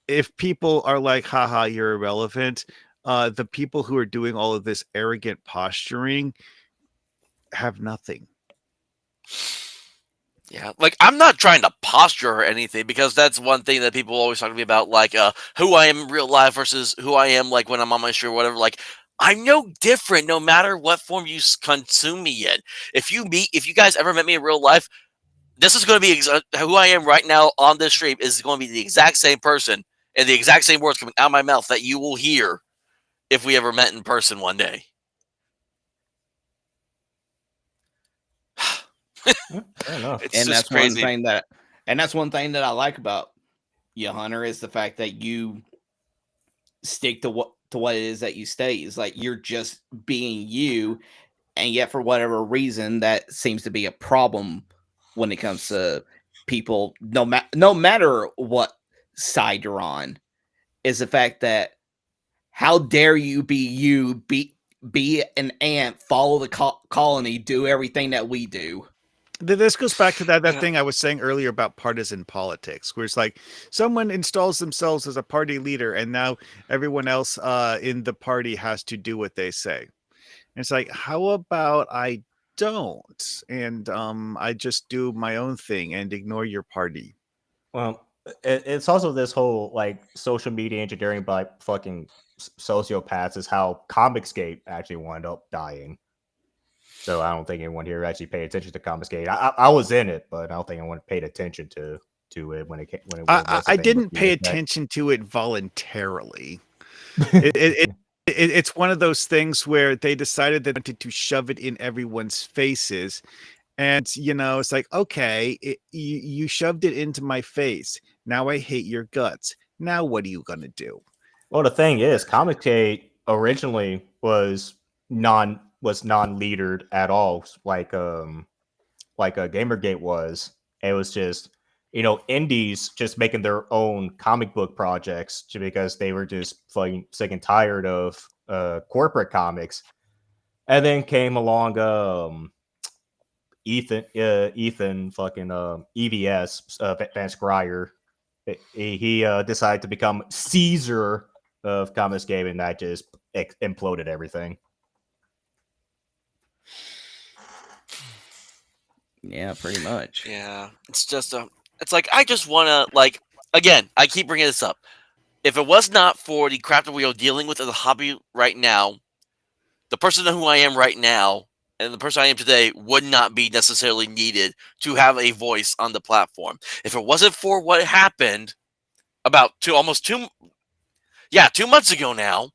If people are like, haha, you're irrelevant, the people who are doing all of this arrogant posturing have nothing. Yeah, like I'm not trying to posture or anything because that's one thing that people always talk to me about, like who I am in real life versus who I am like when I'm on my show or whatever. Like I'm no different, no matter what form you consume me in. If you guys ever met me in real life, this is going to be who I am right now on this stream is going to be the exact same person and the exact same words coming out of my mouth that you will hear if we ever met in person one day. Fair enough. It's And just that's one crazy. thing that I like about you, Hunter, is the fact that you stick to what it is that you stay. Is like you're just being you, and yet for whatever reason that seems to be a problem when it comes to people, no matter what side you're on, is the fact that how dare you be an ant, follow the colony, do everything that we do. This goes back to that Yeah. thing I was saying earlier about partisan politics, where it's like someone installs themselves as a party leader, and now everyone else in the party has to do what they say. And it's like, how about I don't, and I just do my own thing and ignore your party. Well, it's also this whole like social media engineering by fucking sociopaths is how Comicsgate actually wound up dying. So I don't think anyone here actually paid attention to Comicsgate. I was in it, but I don't think anyone paid attention to it when it came, when it was. a I thing didn't with pay the effect. attention to it voluntarily. It's one of those things where they decided they wanted to shove it in everyone's faces. And, it's like, okay, you shoved it into my face. Now I hate your guts. Now what are you going to do? Well, the thing is, Comicsgate originally was non-leadered at all, like a Gamergate was. It was just indies just making their own comic book projects because they were just fucking sick and tired of corporate comics. And then came along Ethan fucking EVS Van Scryer. He decided to become Caesar of Comicsgate, and that just imploded everything. Yeah, pretty much. Yeah, it's just it's like I just want to like again. I keep bringing this up. If it was not for the crap that we are dealing with as a hobby right now, the person who I am right now and the person I am today would not be necessarily needed to have a voice on the platform. If it wasn't for what happened about 2 months ago now,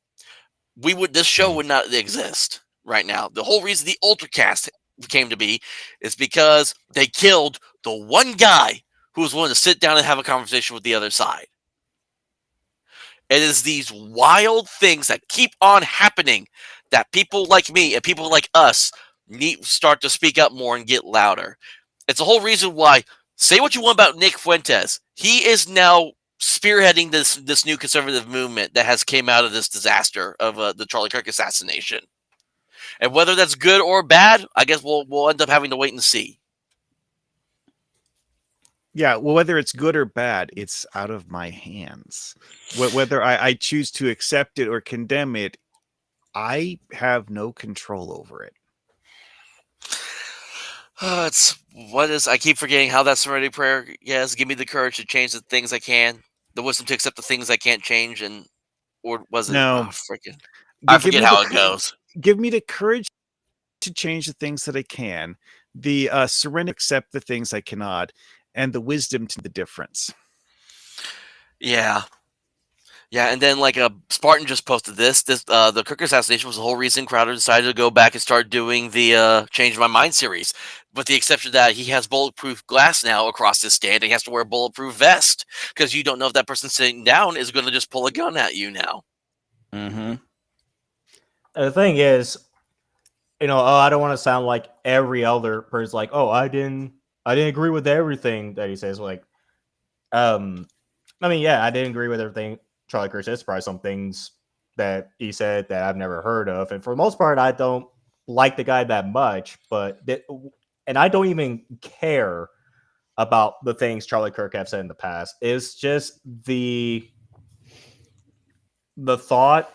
this show would not exist right now. The whole reason the Ultracast came to be is because they killed the one guy who was willing to sit down and have a conversation with the other side. It is these wild things that keep on happening that people like me and people like us start to speak up more and get louder. It's the whole reason why, say what you want about Nick Fuentes, he is now spearheading this new conservative movement that has came out of this disaster of the Charlie Kirk assassination. And whether that's good or bad, I guess we'll end up having to wait and see. Yeah, well, whether it's good or bad, it's out of my hands. Whether I choose to accept it or condemn it, I have no control over it. I keep forgetting how that serenity prayer is. Give me the courage to change the things I can, the wisdom to accept the things I can't change, or was it? No. Oh, freaking! I Give forget me how the it goes. Give me the courage to change the things that I can, the serenity to accept the things I cannot, and the wisdom to the difference. Yeah. Yeah, and then like Spartan just posted this the Kirk assassination was the whole reason Crowder decided to go back and start doing the Change My Mind series. With the exception that he has bulletproof glass now across his stand, and he has to wear a bulletproof vest because you don't know if that person sitting down is going to just pull a gun at you now. Mm-hmm. The thing is, I don't want to sound like every other person's like, oh, I didn't agree with everything that he says. Like, I mean, yeah, I didn't agree with everything Charlie Kirk says. Probably some things that he said that I've never heard of, and for the most part, I don't like the guy that much. And I don't even care about the things Charlie Kirk have said in the past. It's just the thought,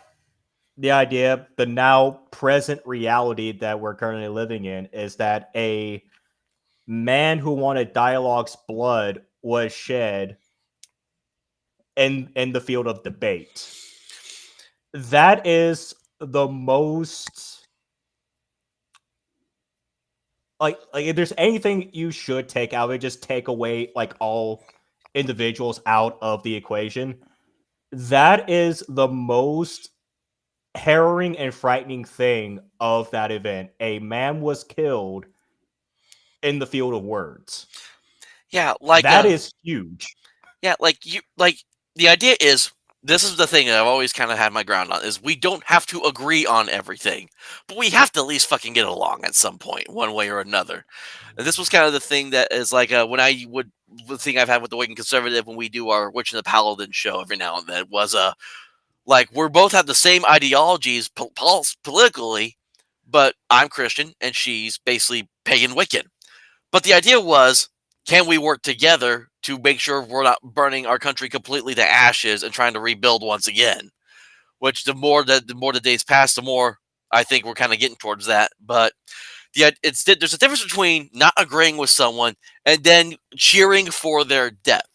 the idea, the now present reality that we're currently living in is that a man who wanted dialogue's blood was shed in the field of debate. That is the most like if there's anything you should take out of it, just take away like all individuals out of the equation. That is the most harrowing and frightening thing of that event. A man was killed in the field of words. Yeah, like that is huge. Yeah, the idea is, this is the thing that I've always kind of had my ground on, is we don't have to agree on everything, but we have to at least fucking get along at some point, one way or another. And this was kind of the thing that is like when the thing I've had with the Wigan Conservative when we do our Witch and the Paladin show every now and then was like we're both have the same ideologies politically, but I'm Christian and she's basically pagan Wiccan. But the idea was, can we work together to make sure we're not burning our country completely to ashes and trying to rebuild once again? Which the more the days pass, the more I think we're kind of getting towards that. But there's a difference between not agreeing with someone and then cheering for their death.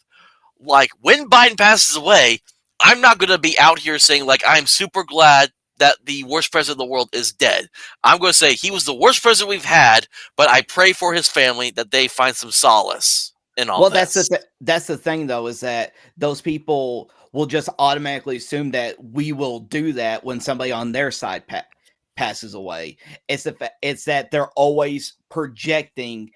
Like when Biden passes away, I'm not going to be out here saying like I'm super glad that the worst president in the world is dead. I'm going to say he was the worst president we've had, but I pray for his family that they find some solace in all this. That's the thing, though, is that those people will just automatically assume that we will do that when somebody on their side passes away. It's that they're always projecting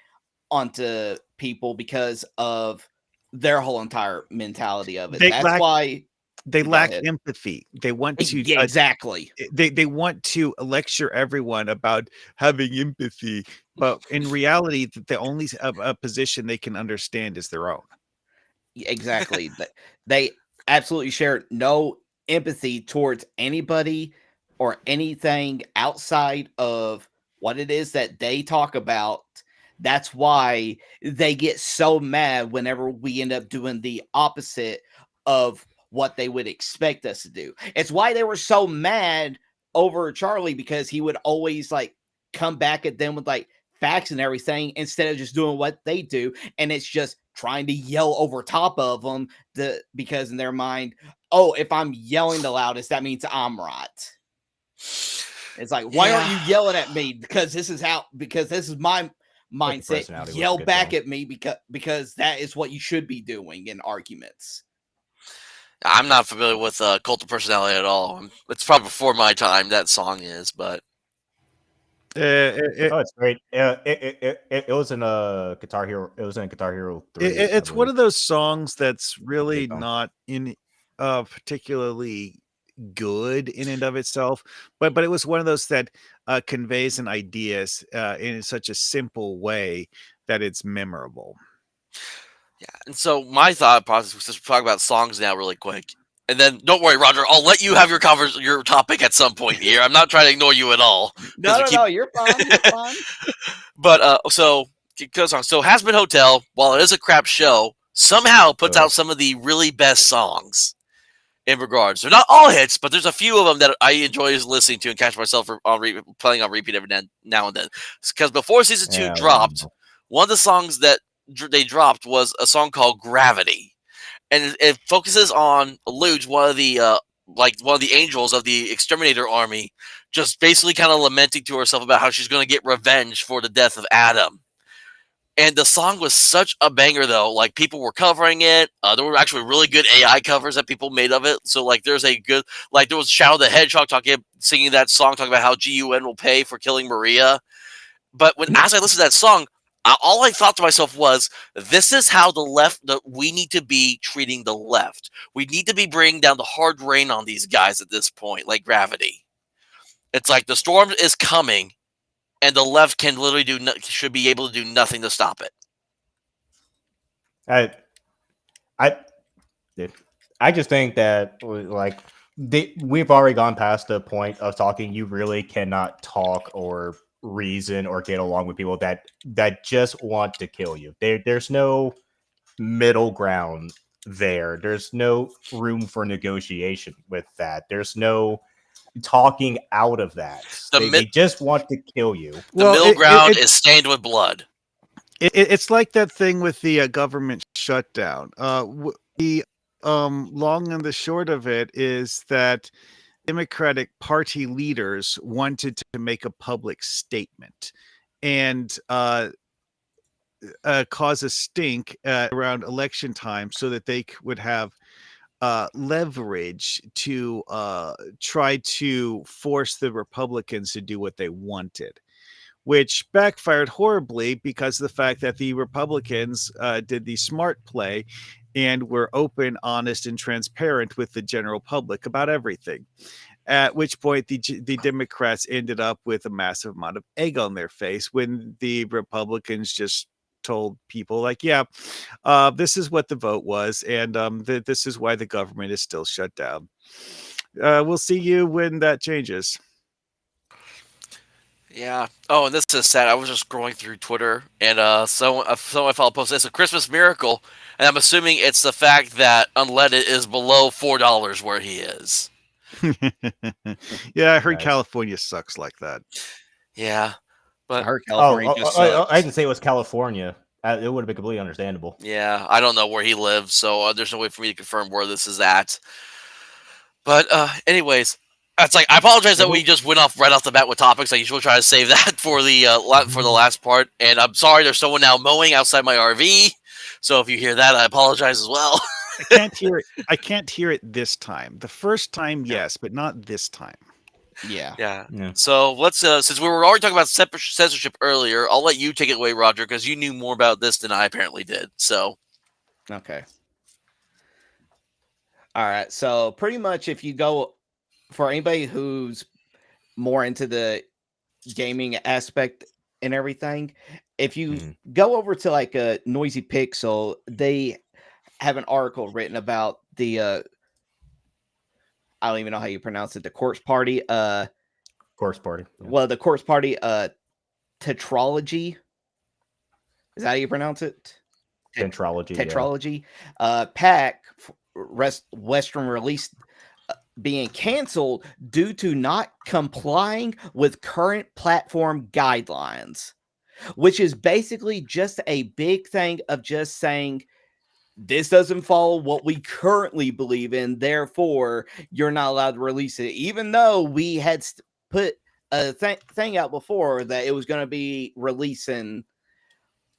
onto people because of their whole entire mentality of it. That's why they lack empathy. They want to exactly. They want to lecture everyone about having empathy, but in reality, the only position they can understand is their own. Exactly. They absolutely share no empathy towards anybody or anything outside of what it is that they talk about. That's why they get so mad whenever we end up doing the opposite of what they would expect us to do. It's why they were so mad over Charlie, because he would always like come back at them with like facts and everything instead of just doing what they do. And it's just trying to yell over top of them because in their mind, oh, if I'm yelling the loudest, that means I'm right. It's like, why aren't you yelling at me? Because this is my mindset. Yell back at me because that is what you should be doing in arguments. I'm not familiar with Cult of Personality at all. It's probably before my time, that song is, but it's great. It was in a Guitar Hero. It was in Guitar Hero 3. It's one of those songs that's really not in particularly good in and of itself, but it was one of those that conveys an idea in such a simple way that it's memorable. Yeah, and so my thought process was just talk about songs now really quick. And then, don't worry, Roger, I'll let you have your topic at some point here. I'm not trying to ignore you at all. No, you're fine. You're fine. But, so Hazbin Hotel, while it is a crap show, somehow puts out some of the really best songs in regards. They're not all hits, but there's a few of them that I enjoy listening to and catch myself playing on repeat every now and then. Because before Season 2 dropped, one of the songs that they dropped was a song called Gravity. And it focuses on Luge, one of the angels of the Exterminator army, just basically kind of lamenting to herself about how she's going to get revenge for the death of Adam. And the song was such a banger, though. Like, people were covering it. There were actually really good AI covers that people made of it. So, like, there was Shadow the Hedgehog singing that song, talking about how GUN will pay for killing Maria. But as I listened to that song, all I thought to myself was, this is how we need to be treating the left. We need to be bringing down the hard rain on these guys at this point, like Gravity. It's like the storm is coming, and the left can literally should be able to do nothing to stop it. I just think that like we've already gone past the point of talking. You really cannot talk or reason or get along with people that just want to kill you. There's no middle ground there. There's no room for negotiation with that. There's no talking out of that. They just want to kill you. The middle ground is stained with blood. It's like that thing with the government shutdown. The long and the short of it is that Democratic Party leaders wanted to make a public statement and cause a stink around election time so that they would have leverage to try to force the Republicans to do what they wanted, which backfired horribly because of the fact that the Republicans did the smart play and were open, honest, and transparent with the general public about everything. At which point, the Democrats ended up with a massive amount of egg on their face when the Republicans just told people, like, yeah, this is what the vote was, and this is why the government is still shut down. We'll see you when that changes. Yeah. Oh, and this is sad. I was just scrolling through Twitter, and someone I follow posted it's a Christmas miracle, and I'm assuming it's the fact that Unleaded is below $4 where he is. Yeah, I heard Nice. California sucks like that. Yeah, I but heard California just sucks. I didn't say it was California. It would have been completely understandable. yeah, I don't know where he lives, so there's no way for me to confirm where this is at. But anyways, it's like I apologize that we just went off right off the bat with topics. I usually try to save that for the last part, and I'm sorry. There's someone now mowing outside my RV, so if you hear that, I apologize as well. I can't hear it. I can't hear it this time. The first time, yes, but not this time. Yeah. Yeah. Yeah. So let's since we were already talking about censorship earlier, I'll let you take it away, Roger, because you knew more about this than I apparently did. So Okay. All right. So pretty much, if you go for anybody who's more into the gaming aspect and everything, if you go over to like a Noisy Pixel, they have an article written about the I don't even know how you pronounce it, the Corpse Party. Corpse Party. Yeah. Well, the Corpse Party tetralogy. Is that how you pronounce it? Tetralogy. Tetralogy. Pack Western release being canceled due to not complying with current platform guidelines, which is basically just a big thing of just saying this doesn't follow what we currently believe in, therefore you're not allowed to release it, even though we had put a thing out before that it was going to be releasing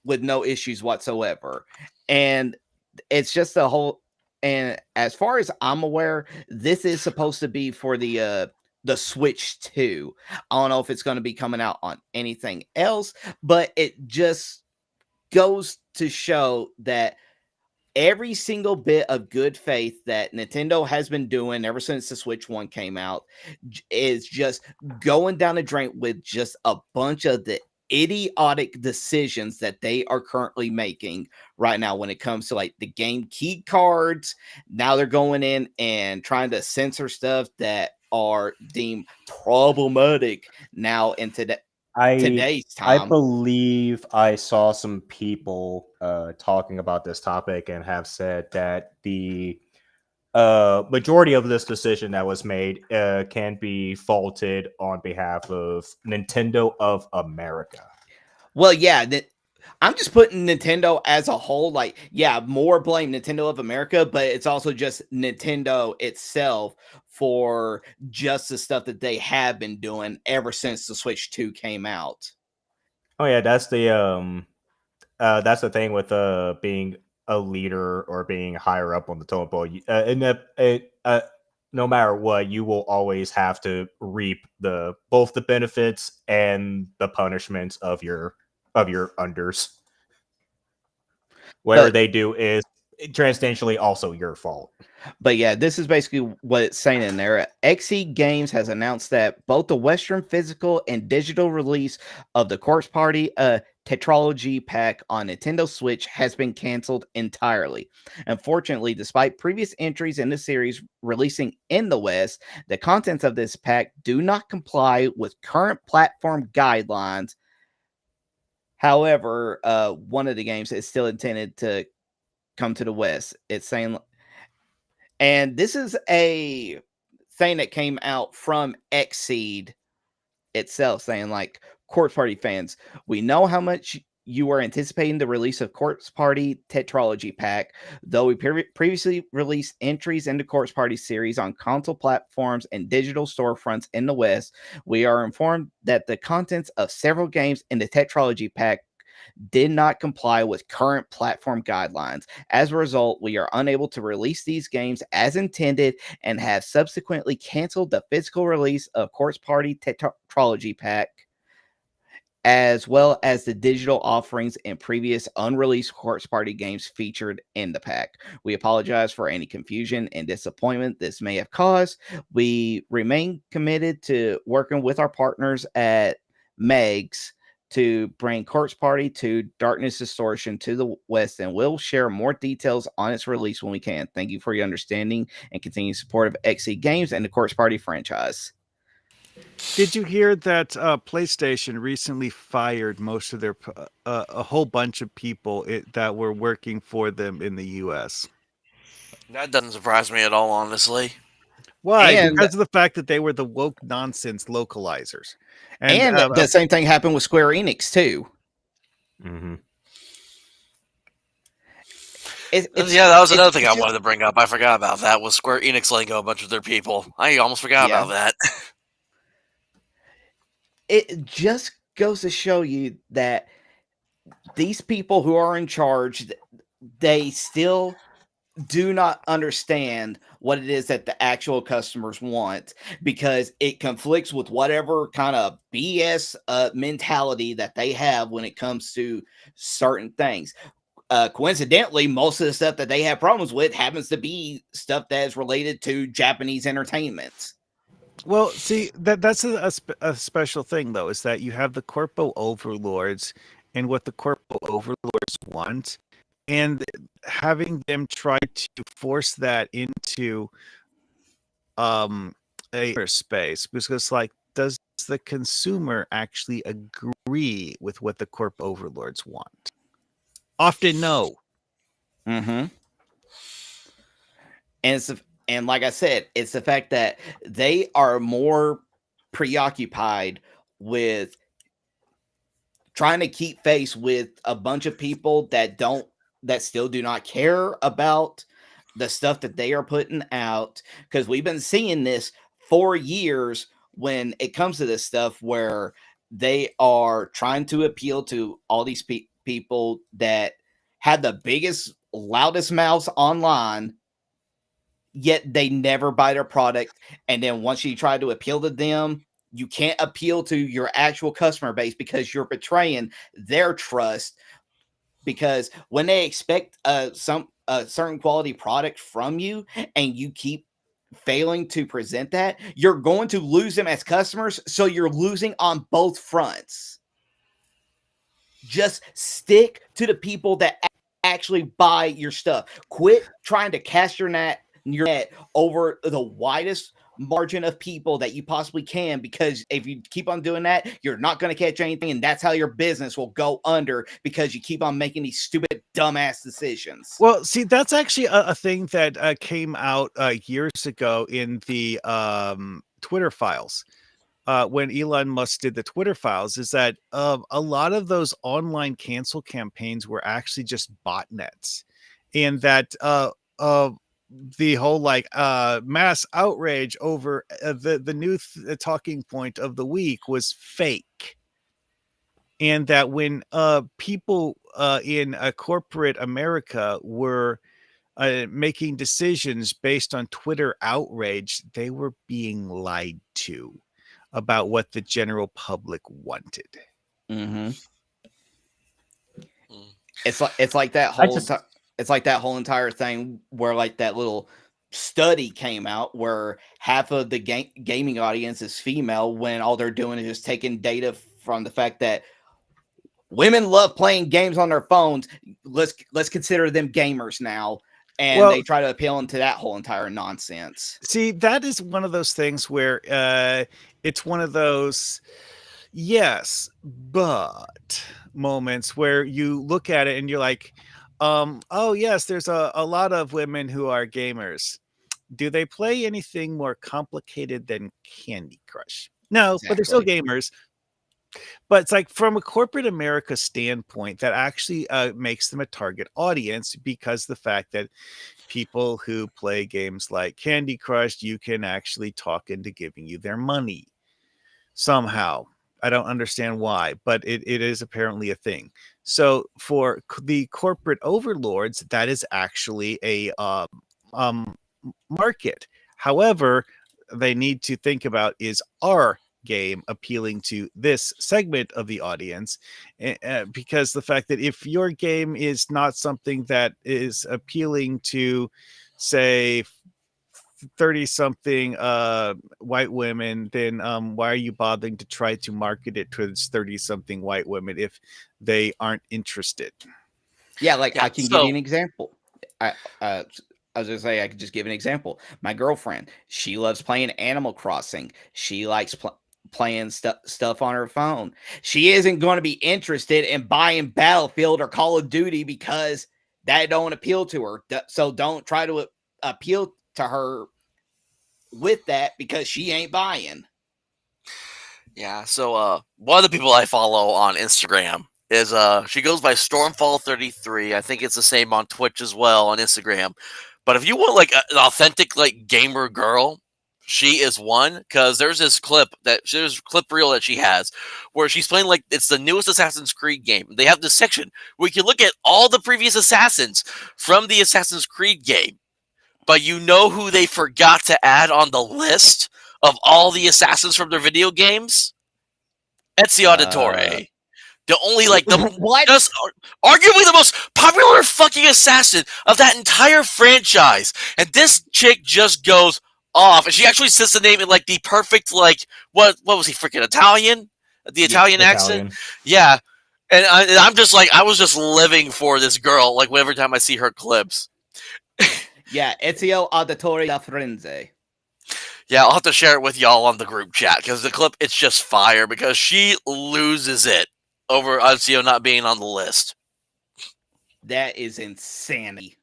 with no issues whatsoever. And it's just a whole, and as far as I'm aware, this is supposed to be for the Switch 2. I don't know if it's going to be coming out on anything else, but it just goes to show that every single bit of good faith that Nintendo has been doing ever since the Switch 1 came out is just going down the drain with just a bunch of the idiotic decisions that they are currently making right now when it comes to like the game key cards. Now they're going in and trying to censor stuff that are deemed problematic now in today's time. I believe I saw some people talking about this topic and have said that the majority of this decision that was made can be faulted on behalf of Nintendo of America. Well, yeah, I'm just putting Nintendo as a whole. Like, yeah, more blame Nintendo of America, but it's also just Nintendo itself for just the stuff that they have been doing ever since the Switch 2 came out. Oh yeah, that's the thing with being a leader or being higher up on the totem pole. No matter what, you will always have to reap both the benefits and the punishments of your unders. Whatever they do is transstantially also your fault. But yeah, this is basically what it's saying in there. XE Games has announced that both the Western physical and digital release of the Corpse Party Tetralogy pack on Nintendo Switch has been canceled entirely. Unfortunately, despite previous entries in the series releasing in the West, the contents of this pack do not comply with current platform guidelines. However, one of the games is still intended to come to the West. It's saying, and this is a thing that came out from Xseed itself, saying like, Corpse Party fans, we know how much you are anticipating the release of Corpse Party Tetralogy Pack, though we previously released entries into Corpse Party series on console platforms and digital storefronts in the West, we are informed that the contents of several games in the Tetralogy Pack did not comply with current platform guidelines. As a result, we are unable to release these games as intended and have subsequently canceled the physical release of Corpse Party Tetralogy Pack, as well as the digital offerings and previous unreleased Corpse Party games featured in the pack. We apologize for any confusion and disappointment this may have caused. We remain committed to working with our partners at Megs to bring Corpse Party to Darkness Distortion to the West, and we'll share more details on its release when we can. Thank you for your understanding and continued support of XE Games and the Corpse Party franchise. Did you hear that PlayStation recently fired most of their a whole bunch of people that were working for them in the U.S.? That doesn't surprise me at all, honestly. Why? And- Because of the fact that they were the woke nonsense localizers. And the same thing happened with Square Enix too. Mm-hmm. Yeah, that was another thing I wanted to bring up. I forgot about that. Was Square Enix letting go a bunch of their people? I almost forgot about that. It just goes to show you that these people who are in charge, they still do not understand what it is that the actual customers want, because it conflicts with whatever kind of BS mentality that they have when it comes to certain things. Coincidentally, most of the stuff that they have problems with happens to be stuff that is related to Japanese entertainment. Well, see, that's a special thing, though, is that you have the corpo overlords and what the corpo overlords want, and having them try to force that into a space, because, like, does the consumer actually agree with what the corp overlords want? Often, no. Mm-hmm. And like I said, it's the fact that they are more preoccupied with trying to keep face with a bunch of people that still do not care about the stuff that they are putting out. Because we've been seeing this for years when it comes to this stuff, where they are trying to appeal to all these people that have the biggest, loudest mouths online, yet they never buy their product. And then once you try to appeal to them, you can't appeal to your actual customer base because you're betraying their trust. Because when they expect some certain quality product from you and you keep failing to present that, you're going to lose them as customers. So you're losing on both fronts. Just stick to the people that actually buy your stuff. Quit trying to cast your net over the widest margin of people that you possibly can, because if you keep on doing that, you're not going to catch anything, and that's how your business will go under, because you keep on making these stupid dumbass decisions. Well, see, that's actually a thing that came out years ago in the Twitter files. When Elon Musk did the Twitter files, is that a lot of those online cancel campaigns were actually just botnets, and that the whole mass outrage over the new talking point of the week was fake, and that when people in corporate America were making decisions based on Twitter outrage, they were being lied to about what the general public wanted. Mm-hmm. It's like that whole it's like that whole entire thing where, like, that little study came out where half of the gaming audience is female, when all they're doing is just taking data from the fact that women love playing games on their phones. Let's consider them gamers now. And they try to appeal into that whole entire nonsense. See, that is one of those things where it's one of those yes, but moments where you look at it and you're like, oh, yes, there's a lot of women who are gamers. Do they play anything more complicated than Candy Crush? No, but they're still gamers. But it's like from a corporate America standpoint, that actually makes them a target audience because the fact that people who play games like Candy Crush, you can actually talk into giving you their money somehow. I don't understand why, but it is apparently a thing. So for the corporate overlords, that is actually a market. However, they need to think about, is our game appealing to this segment of the audience? Because the fact that if your game is not something that is appealing to, say, 30 something white women, then why are you bothering to try to market it towards 30 something white women if they aren't interested? Yeah, like Yeah, I can give you so- an example. I was gonna say I could just give an example. My girlfriend, she loves playing Animal Crossing. She likes playing stuff on her phone. She isn't going to be interested in buying Battlefield or Call of Duty because that don't appeal to her. So don't try to appeal to her with that because she ain't buying. Yeah, so one of the people I follow on Instagram is she goes by Stormfall33. I think it's the same on Twitch as well on Instagram. But if you want like an authentic like gamer girl, she is one, because there's this clip reel that she has where she's playing like it's the newest Assassin's Creed game. They have this section where you can look at all the previous assassins from the Assassin's Creed game, but you know who they forgot to add on the list of all the assassins from their video games? Ezio Auditore. The only like the What? just arguably the most popular fucking assassin of that entire franchise. And this chick just goes off, and she actually says the name in like the perfect like what was he freaking Italian? The Italian accent? Yeah. And I'm just like I was just living for this girl like every time I see her clips. Yeah, Ezio Auditore da Firenze. Yeah, I'll have to share it with y'all on the group chat because the clip, it's just fire because she loses it over Ezio not being on the list. That is insanity.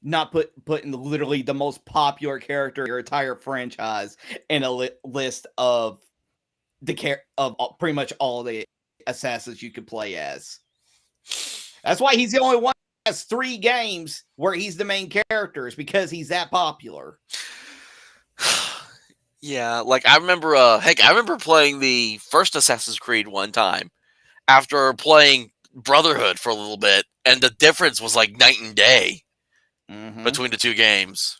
Not putting literally the most popular character in your entire franchise in a list of pretty much all the assassins you could play as. That's why he's the only one that has 3 games where he's the main character, is because he's that popular. Yeah, like I remember I remember playing the first Assassin's Creed one time after playing Brotherhood for a little bit, and the difference was like night and day between the two games.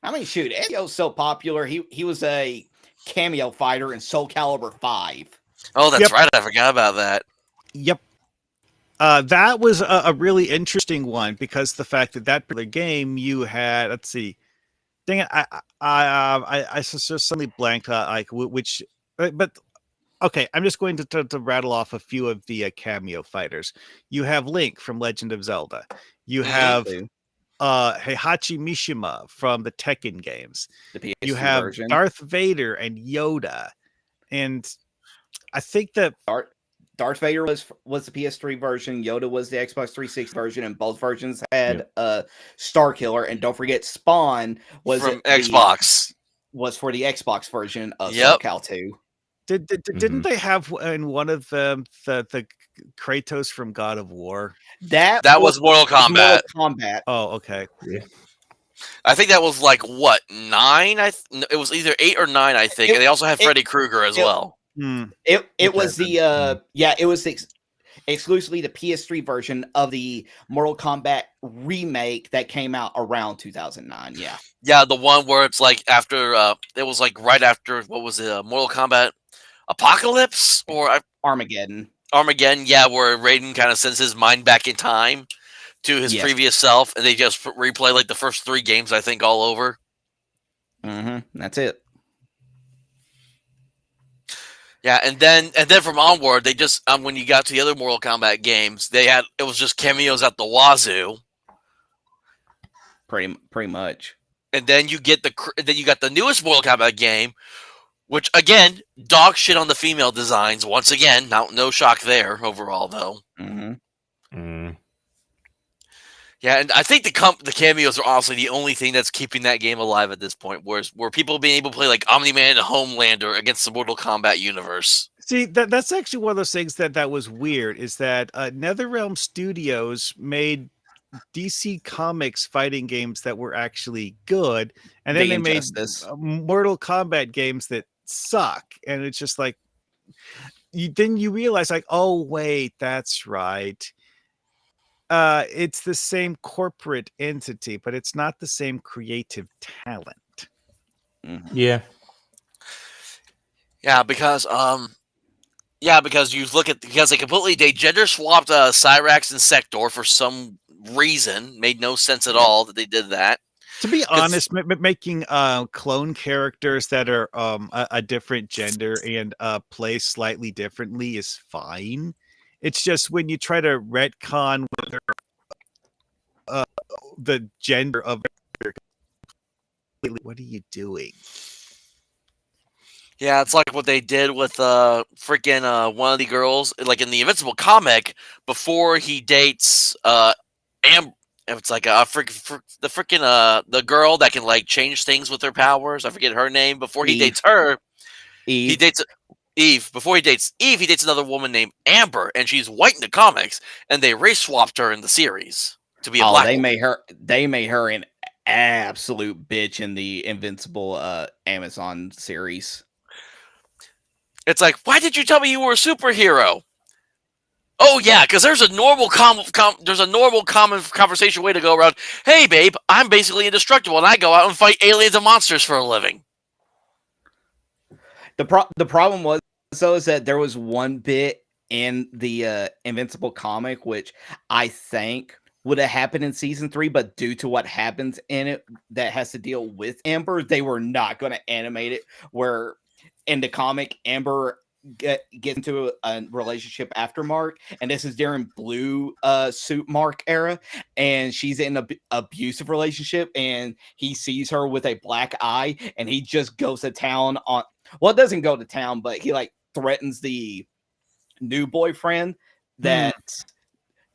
I mean, shoot, Ezio's so popular. He was a cameo fighter in Soul Calibur 5. Oh, that's Yep. right. I forgot about that. Yep. That was a really interesting one because the fact that particular game you had, let's see, dang it, I just suddenly blanked like which, but okay, I'm just going to rattle off a few of the cameo fighters. You have Link from Legend of Zelda. You have Heihachi Mishima from the Tekken games. The PS3 You have version. Darth Vader and Yoda, and I think that Darth Vader was the PS3 version. Yoda was the Xbox 360 version, and both versions had Star Killer. And don't forget, Spawn was From Xbox. Was for the Xbox version of Yep. Soul Cal 2. didn't they have in one of them the Kratos from God of War? That was Mortal Kombat. Mortal Kombat. Oh, okay. I think that was like what 9? It was either 8 or 9. I think, and they also had Freddy Krueger as well. It was the it was exclusively the PS3 version of the Mortal Kombat remake that came out around 2009. Yeah, the one where it's like after it was like right after what was it, Mortal Kombat Apocalypse or Armageddon. Armageddon? Yeah, where Raiden kind of sends his mind back in time to his previous self, and they just replay like the first 3 games, I think, all over. That's it. Yeah, and then from onward, they just when you got to the other Mortal Kombat games, it was just cameos at the wazoo. Pretty much. And then you got the newest Mortal Kombat game, which again, dog shit on the female designs once again. No shock there overall though. Yeah, and I think the cameos are honestly the only thing that's keeping that game alive at this point. Where people being able to play like Omni-Man and Homelander against the Mortal Kombat universe. See, that's actually one of those things that was weird. Is that NetherRealm Studios made DC Comics fighting games that were actually good, and then The they made Injustice. Mortal Kombat games that suck, and it's just like you realize like, oh wait, that's right. It's the same corporate entity, but it's not the same creative talent. Mhm. Yeah. Yeah, because you look at because they gender swapped Cyrax and Sector for some reason. Made no sense at all that they did that. To be honest, making clone characters that are a different gender and play slightly differently is fine. It's just when you try to retcon whether the gender of what are you doing? Yeah, it's like what they did with freaking one of the girls, like in the Invincible comic, before he dates it's like the girl that can like change things with her powers. I forget her name. Before he Eve. dates her, Eve. he dates Eve. Before he dates Eve, he dates another woman named Amber, and she's white in the comics, and they race swapped her in the series to be a black they woman. made her an absolute bitch in the Invincible Amazon series. It's like, why did you tell me you were a superhero? Oh yeah, because there's a normal common conversation way to go around. Hey babe, I'm basically indestructible, and I go out and fight aliens and monsters for a living. The problem was though is that there was one bit in the Invincible comic which I think would have happened in season 3, but due to what happens in it that has to deal with Amber, they were not going to animate it. Where in the comic, Amber gets into a relationship after Mark, and this is during Blue Suit Mark era, and she's in an abusive relationship, and he sees her with a black eye, and he just goes to town on. Well, it doesn't go to town, but he like threatens the new boyfriend that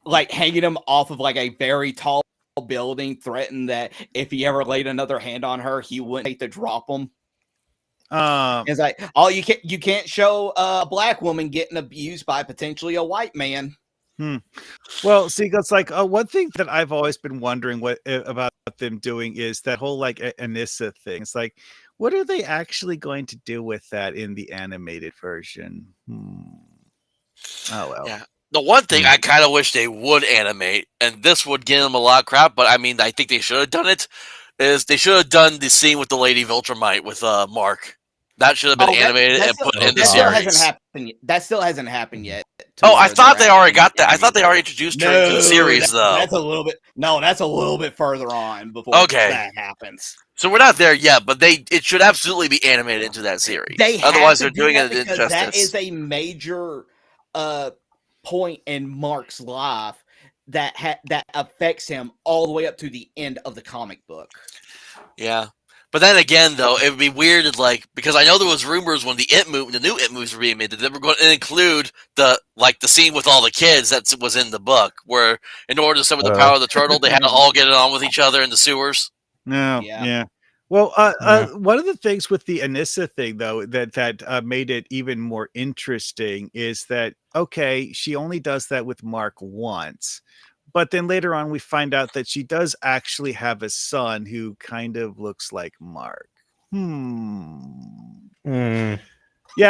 like hanging him off of like a very tall building, threatened that if he ever laid another hand on her, he wouldn't take to drop him. It's like, oh, you can't show a black woman getting abused by potentially a white man. Well, see, that's like one thing that I've always been wondering about them doing is that whole like Anissa thing. It's like, what are they actually going to do with that in the animated version? Oh well. Yeah. The one thing I kind of wish they would animate, and this would give them a lot of crap, but I mean, I think they should have done it, is they should have done the scene with the Lady Viltrumite with Mark. That should have been animated and put in the series. That still hasn't happened yet. Oh, I thought they already got that. I thought they already introduced her into the series, though. That's a little bit. No, that's a little bit further on before that happens. So we're not there yet, but it should absolutely be animated into that series. Otherwise, they're doing it an injustice. That is a major point in Mark's life that affects him all the way up to the end of the comic book. Yeah. But then again, though, it would be weird, like, because I know there was rumors when the new It movies were being made that they were going to include the scene with all the kids that was in the book, where in order to summon the power of the turtle, they had to all get it on with each other in the sewers. No, yeah. Well, one of the things with the Anissa thing, though, that made it even more interesting is that, okay, she only does that with Mark once. But then later on, we find out that she does actually have a son who kind of looks like Mark. Yeah,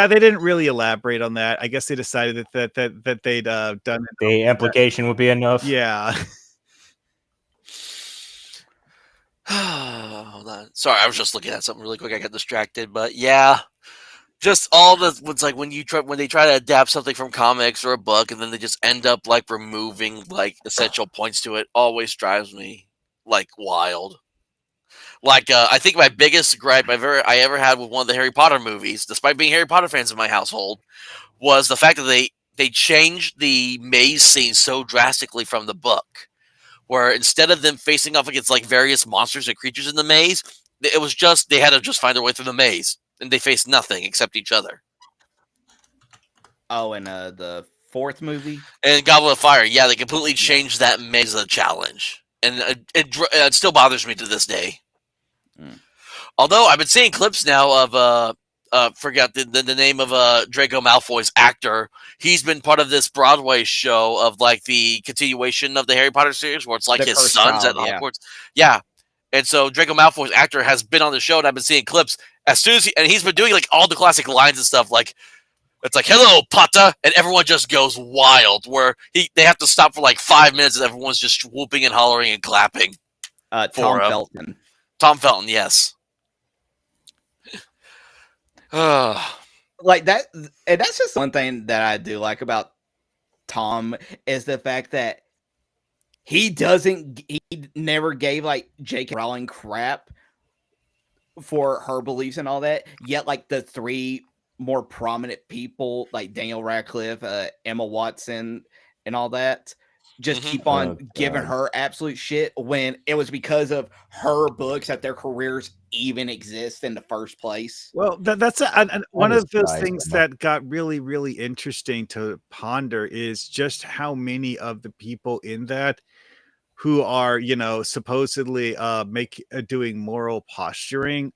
they didn't really elaborate on that. I guess they decided that they'd done it. The implication would be enough. Yeah. Hold on. Sorry, I was just looking at something really quick. I got distracted, but yeah. Just all the it's like when they try to adapt something from comics or a book and then they just end up like removing like essential points to it always drives me like wild. Like I think my biggest gripe I ever had with one of the Harry Potter movies, despite being Harry Potter fans in my household, was the fact that they changed the maze scene so drastically from the book, where instead of them facing off against like various monsters and creatures in the maze, it was just they had to just find their way through the maze. And they face nothing except each other. Oh, and the fourth movie? And Goblet of Fire, yeah, they completely changed that maze as a challenge. and it still bothers me to this day. Mm. Although I've been seeing clips now of forgot the name of Draco Malfoy's actor. He's been part of this Broadway show of like the continuation of the Harry Potter series, where it's like The his Cursed sons at Child, yeah. Hogwarts. Yeah, and so Draco Malfoy's actor has been on the show, and I've been seeing clips as soon as he's been doing like all the classic lines and stuff. Like it's like "Hello, Potter," and everyone just goes wild. Where they have to stop for like 5 minutes, and everyone's just whooping and hollering and clapping. Tom him. Felton. Tom Felton, yes. Like that, and that's just one thing that I do like about Tom is the fact that he never gave like J.K. Rowling crap for her beliefs and all that. Yet, like the three more prominent people, like Daniel Radcliffe, Emma Watson, and all that, just keep on giving her absolute shit when it was because of her books that their careers even exist in the first place. Well, that's one of those nice, things Emma. that got really, really interesting to ponder is just how many of the people in that who are, supposedly doing moral posturing,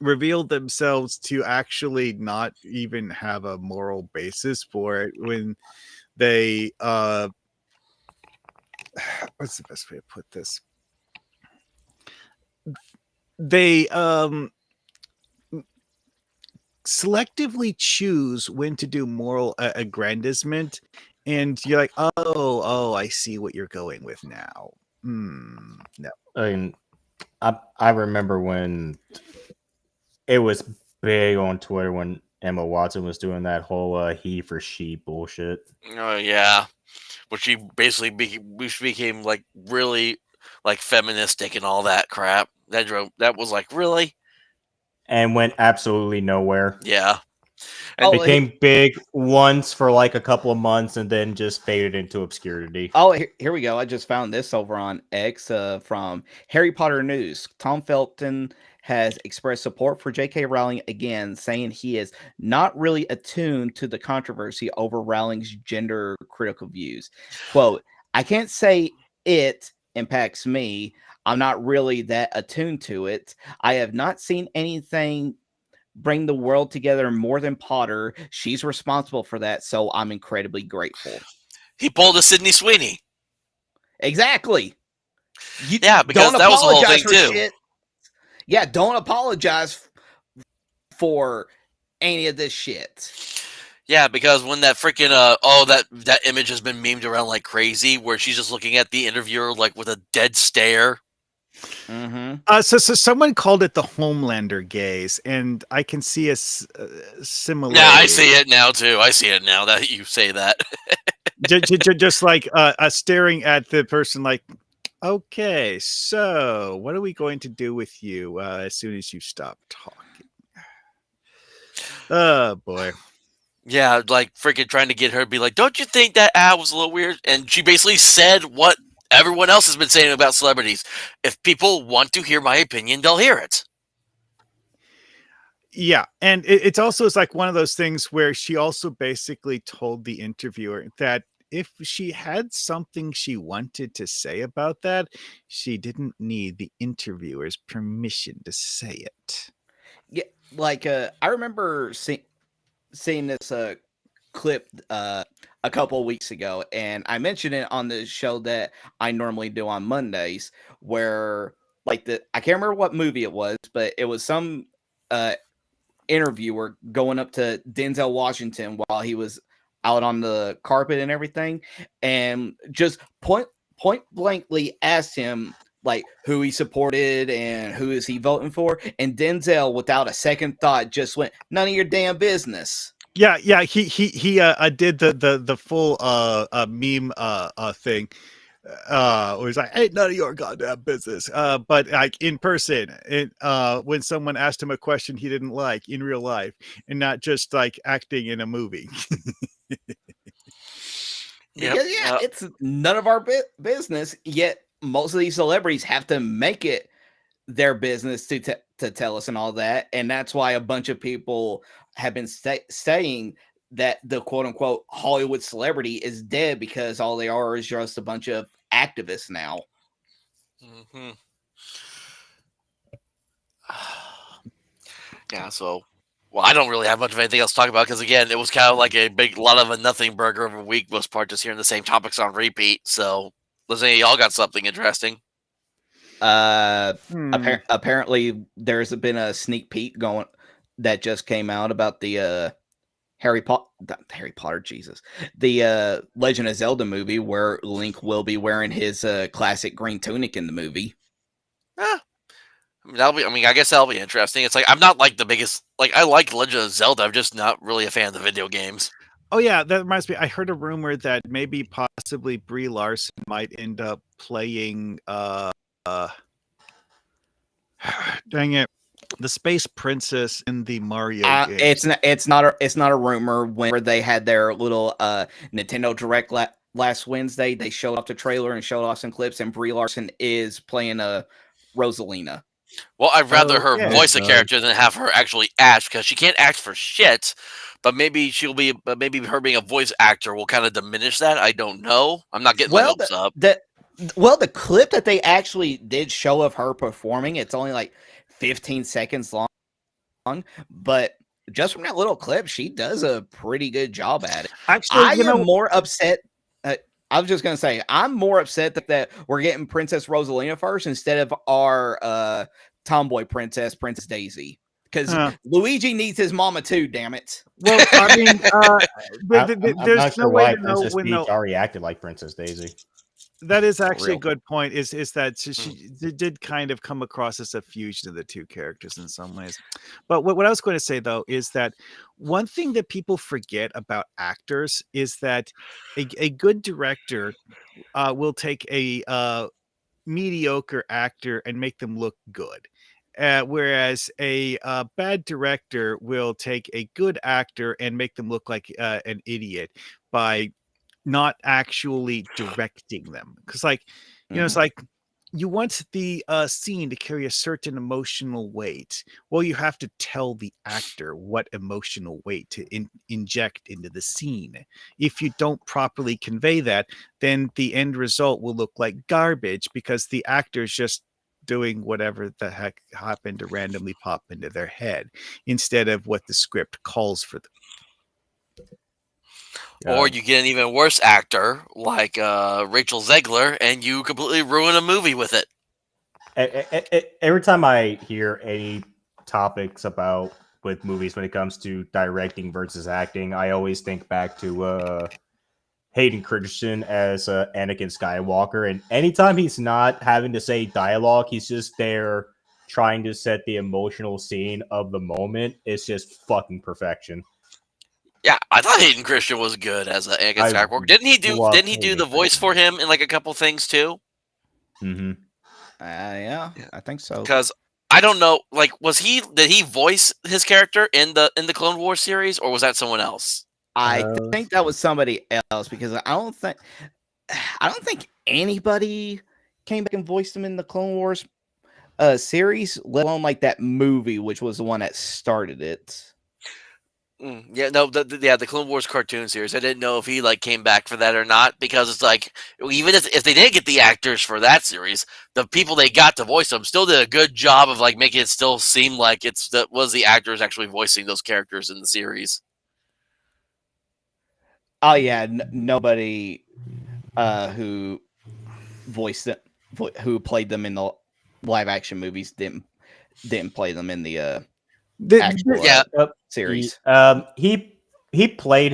revealed themselves to actually not even have a moral basis for it when they what's the best way to put this? They selectively choose when to do moral aggrandizement, and you're like, oh, I see what you're going with now. No. I mean, I remember when it was big on Twitter when Emma Watson was doing that whole he for she bullshit. Oh yeah, but she basically became like really like feministic and all that crap. That was like really, and went absolutely nowhere. yeah. And became big once for like a couple of months and then just faded into obscurity. Oh, here we go. I just found this over on X from Harry Potter News. Tom Felton has expressed support for J.K. Rowling again, saying he is not really attuned to the controversy over Rowling's gender critical views. Quote, I can't say it impacts me. I'm not really that attuned to it. I have not seen anything bring the world together more than Potter. She's responsible for that, so I'm incredibly grateful. He pulled a Sydney Sweeney. Exactly. Yeah, because that was the whole thing too. Shit. Yeah, don't apologize for any of this shit. Yeah, because when that freaking that image has been memed around like crazy, where she's just looking at the interviewer like with a dead stare. Mm-hmm. So someone called it the Homelander gaze, and I can see a similar. Yeah, I see it now too. I see it now that you say that. just like staring at the person, like, okay, so what are we going to do with you as soon as you stop talking? Oh boy. Yeah, like freaking trying to get her to be like, don't you think that ad was a little weird? And she basically said what everyone else has been saying about celebrities. If people want to hear my opinion, they'll hear it. Yeah, and it's also like one of those things where she also basically told the interviewer that if she had something she wanted to say about that, she didn't need the interviewer's permission to say it. Yeah, like I remember seeing this clip a couple of weeks ago, and I mentioned it on the show that I normally do on Mondays, where like I can't remember what movie it was, but it was some interviewer going up to Denzel Washington while he was out on the carpet and everything, and just point blankly asked him like who he supported and who is he voting for, and Denzel, without a second thought, just went, "None of your damn business." Yeah, he did the full meme thing. Where he's like, "Ain't none of your goddamn business." But like in person, when someone asked him a question he didn't like in real life, and not just like acting in a movie. Because it's none of our business. Yet most of these celebrities have to make it their business to tell us and all that, and that's why a bunch of people have been saying that the quote unquote Hollywood celebrity is dead, because all they are is just a bunch of activist now. Hmm. Yeah, so well, I don't really have much of anything else to talk about because again, it was kind of like a big lot of a nothing burger of a week, most part just hearing the same topics on repeat. So, does any of y'all got something interesting? Apparently, there's been a sneak peek going that just came out about the Harry Potter, Jesus, the Legend of Zelda movie where Link will be wearing his classic green tunic in the movie. I mean, I guess that'll be interesting. It's like I'm not like the biggest like I like Legend of Zelda. I'm just not really a fan of the video games. Oh yeah, that reminds me. I heard a rumor that maybe possibly Brie Larson might end up playing dang it, the space princess in the Mario game. It's not a rumor. Whenever they had their little Nintendo Direct last Wednesday, they showed off the trailer and showed off some clips, and Brie Larson is playing Rosalina. Well, I'd rather her yeah. voice a character than have her actually act because she can't act for shit. But maybe maybe her being a voice actor will kind of diminish that. I don't know. I'm not getting my hopes up. The clip that they actually did show of her performing, it's only like 15 seconds long, but just from that little clip, she does a pretty good job at it. Actually, I am more upset. I was just gonna say I'm more upset that we're getting Princess Rosalina first instead of our tomboy Princess Daisy, because Luigi needs his mama too. Damn it! Well, I mean, there's not sure no way why to know Princess when Peach already acted like Princess Daisy. That is actually real. a good point. Is that she did kind of come across as a fusion of the two characters in some ways. But what I was going to say though is that one thing that people forget about actors is that a good director will take a mediocre actor and make them look good. Whereas a bad director will take a good actor and make them look like an idiot by not actually directing them. Because like, you know, it's like you want the scene to carry a certain emotional weight. Well, you have to tell the actor what emotional weight to inject into the scene. If you don't properly convey that, then the end result will look like garbage because the actor's just doing whatever the heck happened to randomly pop into their head instead of what the script calls for them. Or you get an even worse actor like Rachel Zegler, and you completely ruin a movie with it. Every time I hear any topics about with movies when it comes to directing versus acting, I always think back to Hayden Christensen as Anakin Skywalker, and anytime he's not having to say dialogue, he's just there trying to set the emotional scene of the moment. It's just fucking perfection. Yeah, I thought Hayden Christensen was good as Anakin Skywalker. Didn't he do the voice for him in like a couple things too? Mm-hmm. Yeah, I think so. Because I don't know, like, did he voice his character in the Clone Wars series, or was that someone else? I think that was somebody else because I don't think anybody came back and voiced him in the Clone Wars series, let alone like that movie, which was the one that started it. Yeah, no, the Clone Wars cartoon series. I didn't know if he like came back for that or not because it's like even if they didn't get the actors for that series, the people they got to voice them still did a good job of like making it still seem like was the actors actually voicing those characters in the series. Oh yeah, nobody who voiced it, who played them in the live action movies didn't play them in the actual series. He played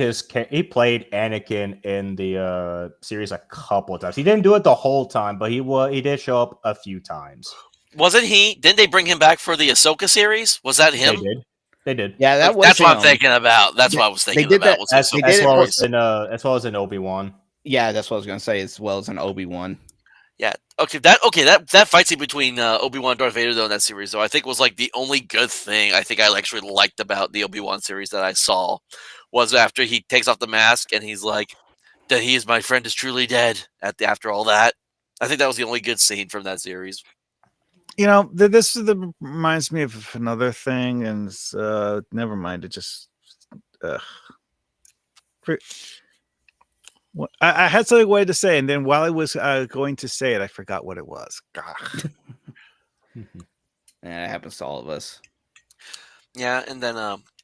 Anakin in the series a couple of times. He didn't do it the whole time, but he did show up a few times. Wasn't he? Didn't they bring him back for the Ahsoka series? Was that him? They did. Yeah, that's what I'm thinking about. That's what I was thinking about. As well as in Obi-Wan. Yeah, that's what I was gonna say. As well as an Obi-Wan. Yeah. That fight scene between Obi-Wan and Darth Vader though in that series though I think was like the only good thing I think I actually liked about the Obi-Wan series that I saw was after he takes off the mask and he's like that he is my friend is truly dead after all that. I think that was the only good scene from that series. You know, this reminds me of another thing, and never mind. It just I had something way to say, and then while I was going to say it, I forgot what it was. Gah. Yeah, it happens to all of us. Yeah, and then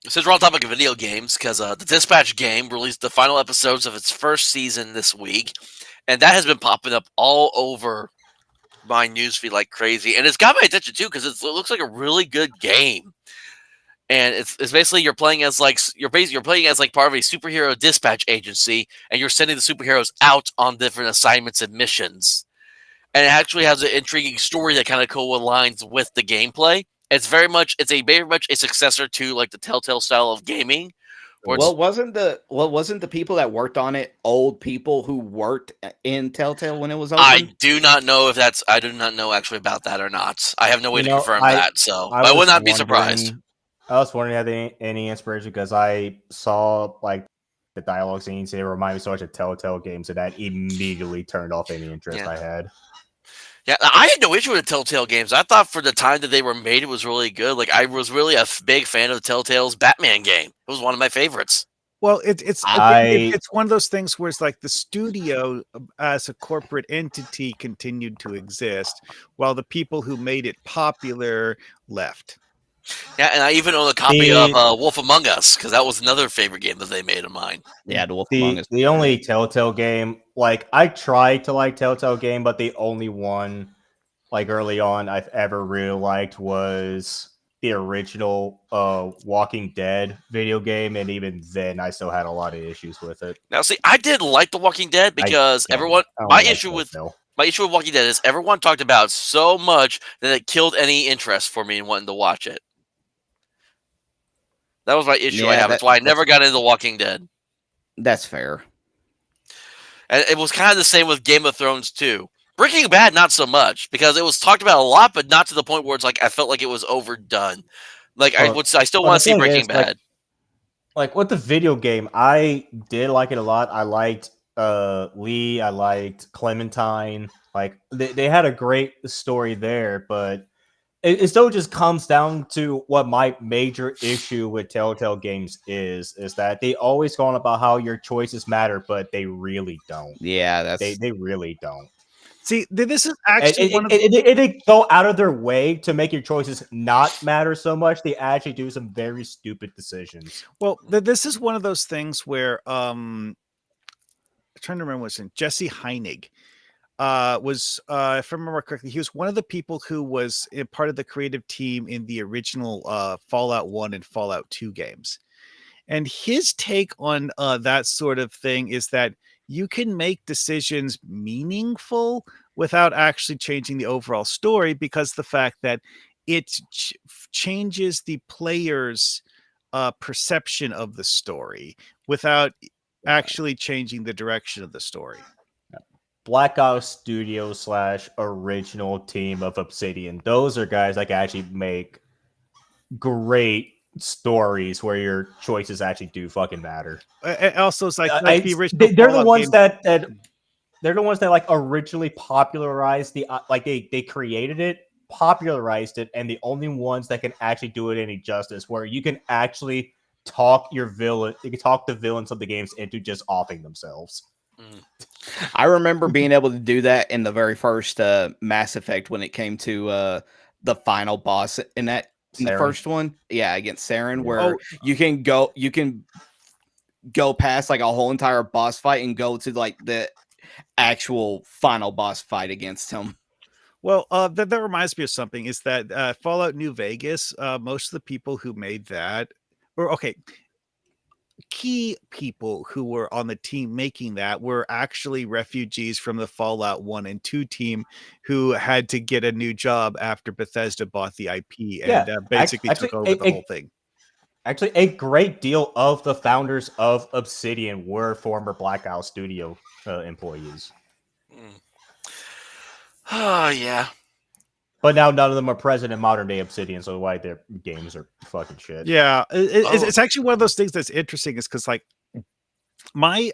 since we're on topic of video games, because the Dispatch game released the final episodes of its first season this week, and that has been popping up all over my newsfeed like crazy, and it's got my attention too because it looks like a really good game. And it's basically you're playing as like you're playing as like part of a superhero dispatch agency, and you're sending the superheroes out on different assignments and missions. And it actually has an intriguing story that kind of co-aligns with the gameplay. It's very much a successor to like the Telltale style of gaming. Where it's, Wasn't the people that worked on it old people who worked in Telltale when it was open? I do not know I do not know actually about that or not. I have no way to confirm that, so I would was not be surprised. I was wondering if any inspiration because I saw like the dialogue scenes. They remind me so much of Telltale games, and that immediately turned off any interest I had. Yeah, I had no issue with the Telltale games. I thought for the time that they were made, it was really good. Like I was really a big fan of Telltale's Batman game. It was one of my favorites. Well, it's one of those things where it's like the studio as a corporate entity continued to exist, while the people who made it popular left. Yeah, and I even own a copy of Wolf Among Us because that was another favorite game that they made of mine. Yeah, the Wolf Among Us. The only Telltale game, like I tried to like Telltale game, but the only one like early on I've ever really liked was the original Walking Dead video game, and even then I still had a lot of issues with it. Now, see, I did like The Walking Dead because my issue with Walking Dead is everyone talked about it so much that it killed any interest for me in wanting to watch it. That was my issue I have. That's why I never got into The Walking Dead. That's fair. And it was kind of the same with Game of Thrones too. Breaking Bad, not so much because it was talked about a lot, but not to the point where it's like I felt like it was overdone. Like I still want to see Breaking Bad. Like with the video game, I did like it a lot. I liked Lee. I liked Clementine. Like they had a great story there, but it still just comes down to what my major issue with Telltale games is that they always go on about how your choices matter, but they really don't. Yeah, they really don't. See, this is actually they go out of their way to make your choices not matter so much. They actually do some very stupid decisions. Well, this is one of those things where I'm trying to remember what's in Jesse Heinig. Was if I remember correctly, he was one of the people who was part of the creative team in the original Fallout 1 and Fallout 2 games. And his take on that sort of thing is that you can make decisions meaningful without actually changing the overall story, because the fact that it changes the player's perception of the story without actually changing the direction of the story. Blackout Studio / original team of Obsidian. Those are guys that can actually make great stories where your choices actually do fucking matter. Also, it's like the original. They're the ones that they're the ones that like originally popularized the like they created it, popularized it, and the only ones that can actually do it any justice, where you can actually talk the villains of the games into just offing themselves. I remember being able to do that in the very first Mass Effect when it came to the final boss in the first one. Yeah, against Saren, where you can go past like a whole entire boss fight and go to like the actual final boss fight against him. Well, that reminds me of something, is that Fallout New Vegas, most of the people who made that, key people who were on the team making that were actually refugees from the Fallout 1 and 2 team who had to get a new job after Bethesda bought the IP and basically took over the whole thing. Actually, a great deal of the founders of Obsidian were former Blackout Studio employees. Oh, yeah. But now none of them are present in modern day Obsidian, so why their games are fucking shit. Yeah, it's actually one of those things that's interesting, is because like my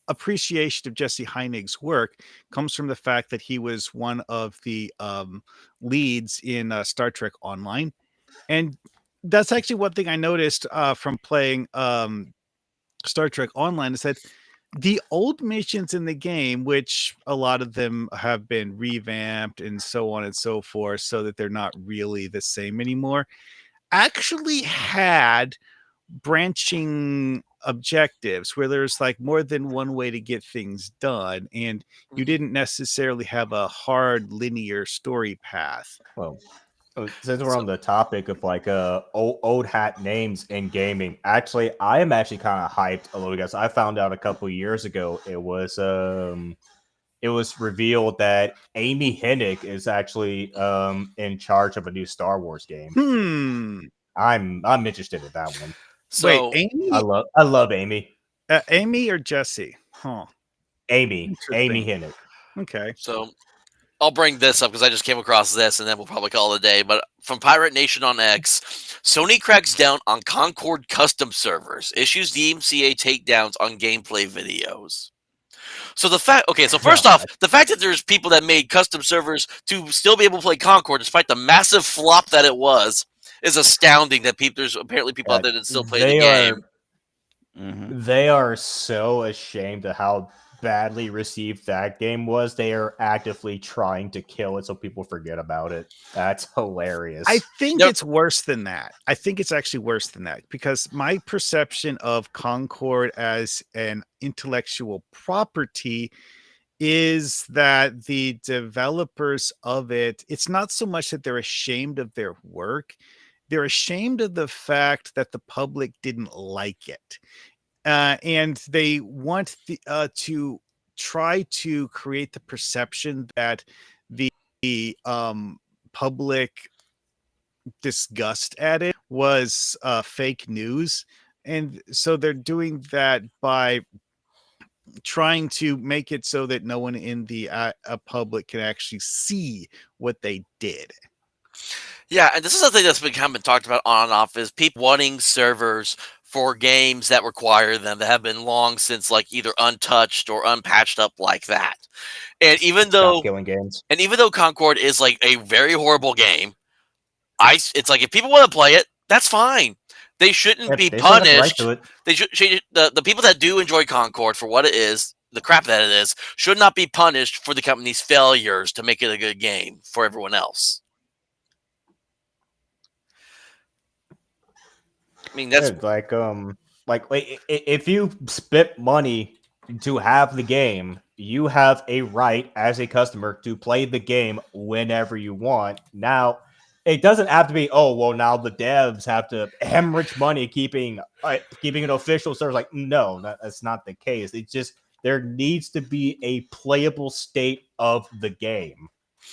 appreciation of Jesse Heinig's work comes from the fact that he was one of the leads in Star Trek Online, and that's actually one thing I noticed from playing Star Trek Online, is that the old missions in the game, which a lot of them have been revamped and so on and so forth, so that they're not really the same anymore, actually had branching objectives where there's like more than one way to get things done, and you didn't necessarily have a hard linear story path. Well, since we're on the topic of like old hat names in gaming, actually, I am actually kind of hyped a little, guys. I found out a couple years ago it was revealed that Amy Hennig is actually in charge of a new Star Wars game. I'm interested in that one. So, Wait, Amy? I love Amy. Amy or Jesse? Huh. Amy Hennig. Okay. So I'll bring this up because I just came across this, and then we'll probably call it a day. But from Pirate Nation on X, Sony cracks down on Concord custom servers, issues DMCA takedowns on gameplay videos. So first off, the fact that there's people that made custom servers to still be able to play Concord, despite the massive flop that it was, is astounding. That there's apparently people out there that still play the game. They are so ashamed of how badly received that game was. They are actively trying to kill it so people forget about it. That's hilarious. I think it's worse than that. I think it's actually worse than that, because my perception of Concord as an intellectual property is that the developers of it's not so much that they're ashamed of their work. They're ashamed of the fact that the public didn't like it. And they want to try to create the perception that the public disgust at it was fake news. And so they're doing that by trying to make it so that no one in the public can actually see what they did. Yeah, and this is something that's been talked about on and off, is people wanting servers for games that require them, that have been long since like either untouched or unpatched up like that. And even though killing games, and even though Concord is like a very horrible game, it's like if people want to play it, that's fine. They shouldn't be punished. They should the people that do enjoy Concord for what it is, the crap that it is, should not be punished for the company's failures to make it a good game for everyone else. I mean, that's like if you spent money to have the game, you have a right as a customer to play the game whenever you want. Now, it doesn't have to be, now the devs have to hemorrhage money keeping an official server. Like, no, that's not the case. It's just there needs to be a playable state of the game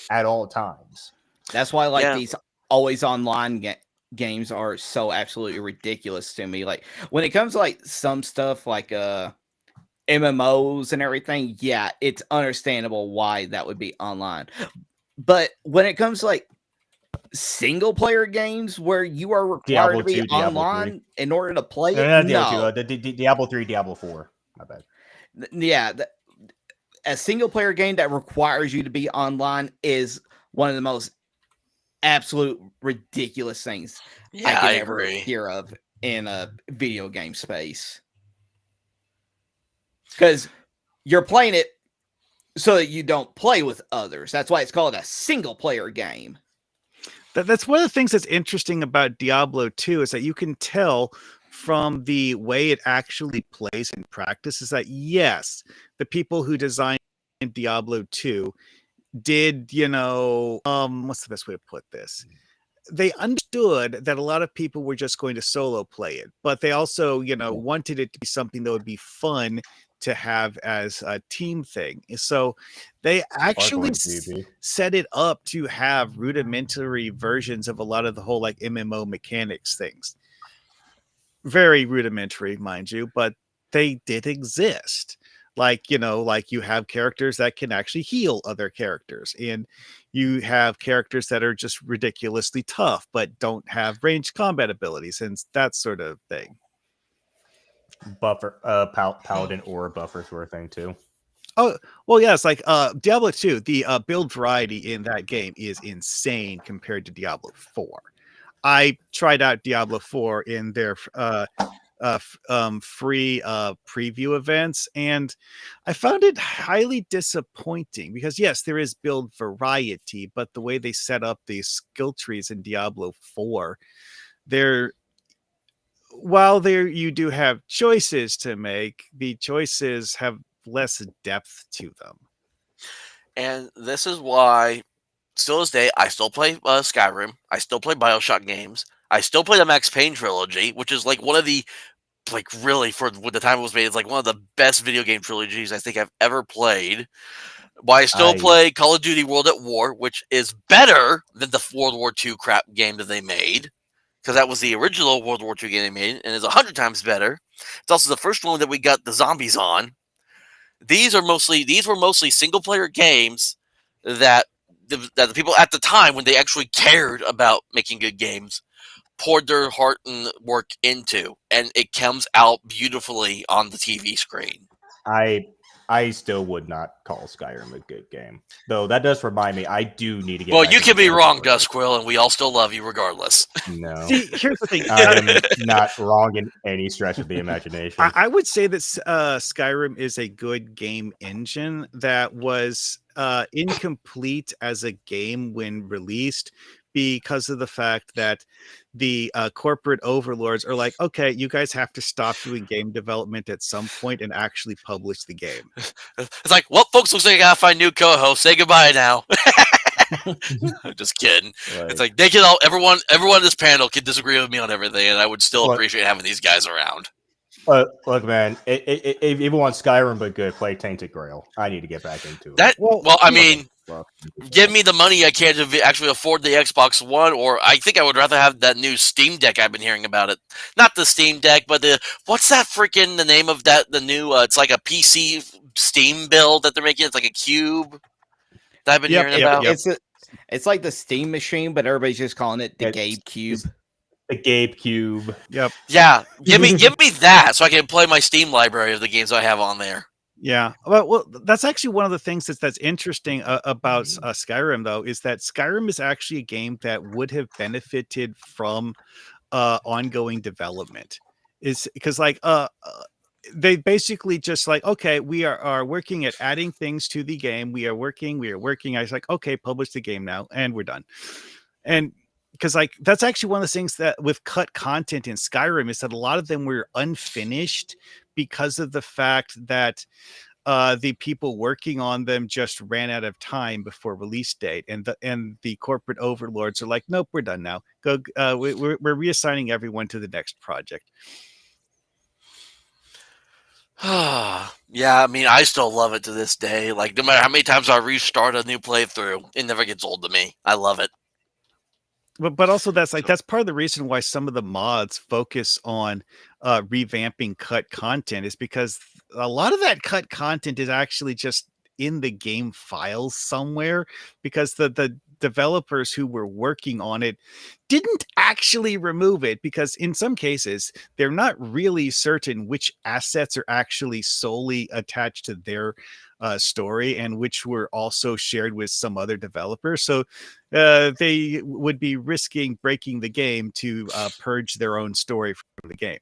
at all times. That's why these always online games are so absolutely ridiculous to me. Like when it comes to like some stuff like MMOs and everything, yeah, it's understandable why that would be online. But when it comes to like single player games where you are required to be online in order to play it, Diablo 3, Diablo 4. My bad. Yeah, a single player game that requires you to be online is one of the most absolute ridiculous things I could ever hear of in a video game space. Because you're playing it so that you don't play with others. That's why it's called a single player game. That's one of the things that's interesting about Diablo 2 is that you can tell from the way it actually plays in practice is that, yes, the people who designed Diablo 2 did, what's the best way to put this? They understood that a lot of people were just going to solo play it, but they also, wanted it to be something that would be fun to have as a team thing. So they actually set it up to have rudimentary versions of a lot of the whole like MMO mechanics things. Very rudimentary, mind you, but they did exist. Like, you have characters that can actually heal other characters, and you have characters that are just ridiculously tough, but don't have ranged combat abilities and that sort of thing. Buffer, paladin or buffers were a thing too. Oh, well, yes, like Diablo 2, the build variety in that game is insane compared to Diablo 4. I tried out Diablo 4 in their free preview events, and I found it highly disappointing because yes, there is build variety, but the way they set up these skill trees in Diablo 4, they're while there you do have choices to make, the choices have less depth to them. And this is why, still this day, I still play Skyrim. I still play Bioshock games. I still play the Max Payne trilogy, which is like one of the, like, really, for what the time it was made, it's like one of the best video game trilogies I think I've ever played. Why I still play Call of Duty World at War, which is better than the World War II crap game that they made, because that was the original World War II game they made, and is 100 times better. It's also the first one that we got the zombies on. These were mostly single player games that the people at the time, when they actually cared about making good games, poured their heart and work into, and it comes out beautifully on the TV screen. I still would not call Skyrim a good game, though. That does remind me, I do need to get. Well, back you can be into wrong, Skyrim. Dustquill, and we all still love you regardless. No, See, here's the thing. I'm not wrong in any stretch of the imagination. I would say that Skyrim is a good game engine that was incomplete as a game when released because of the fact that the corporate overlords are like, okay, you guys have to stop doing game development at some point and actually publish the game. It's like, well, folks, looks like I gotta find new co-host. Say goodbye now. I'm just kidding. It's like they can all, everyone in this panel can disagree with me on everything, and I would still appreciate having these guys around. Look, man, if you want Skyrim but good, play Tainted Grail. I need to get back into it. Well, I mean, give me the money I can to actually afford the Xbox One, or I think I would rather have that new Steam Deck. I've been hearing about it. Not the Steam Deck, but what's that freaking the name of that? The new, it's like a PC Steam build that they're making. It's like a cube that I've been hearing about. It's like the Steam machine, but everybody's just calling it the Gabe Cube. The Gabe Cube. Yep. Yeah. Give me that so I can play my Steam library of the games I have on there. Yeah. Well, that's actually one of the things that's interesting about Skyrim, though, is that Skyrim is actually a game that would have benefited from ongoing development. Is because they basically just like, okay, we are working at adding things to the game. We are working. I was like, okay, publish the game now, and we're done. And because that's actually one of the things that with cut content in Skyrim is that a lot of them were unfinished because of the fact that the people working on them just ran out of time before release date, and the corporate overlords are like, nope, we're done now. Go, we're reassigning everyone to the next project. Yeah, I mean, I still love it to this day. Like, no matter how many times I restart a new playthrough, it never gets old to me. I love it. But also that's part of the reason why some of the mods focus on revamping cut content is because a lot of that cut content is actually just in the game files somewhere, because the developers who were working on it didn't actually remove it, because in some cases they're not really certain which assets are actually solely attached to their story and which were also shared with some other developer. So they would be risking breaking the game to purge their own story from the game.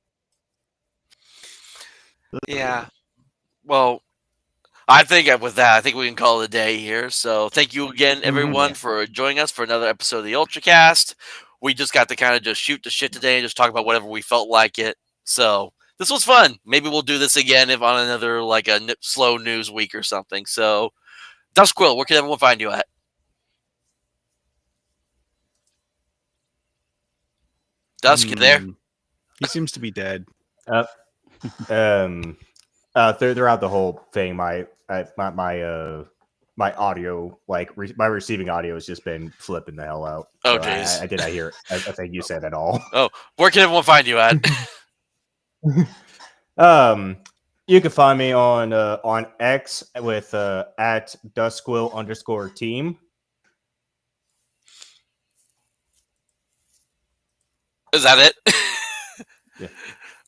Yeah. Well, I think with that, I think we can call it a day here. So thank you again, everyone, for joining us for another episode of the UltraCast. We just got to kind of just shoot the shit today and just talk about whatever we felt like it. So this was fun. Maybe we'll do this again if on another like a slow news week or something. So, Dustquill, where can everyone find you at? Dusk, you there? He seems to be dead. Throughout the whole thing, my audio, my receiving audio has just been flipping the hell out. Oh, so jeez. I did not hear. I think you said at all. Oh, where can everyone find you at? You can find me on X with at Dustquill_team. Is that it? Yeah.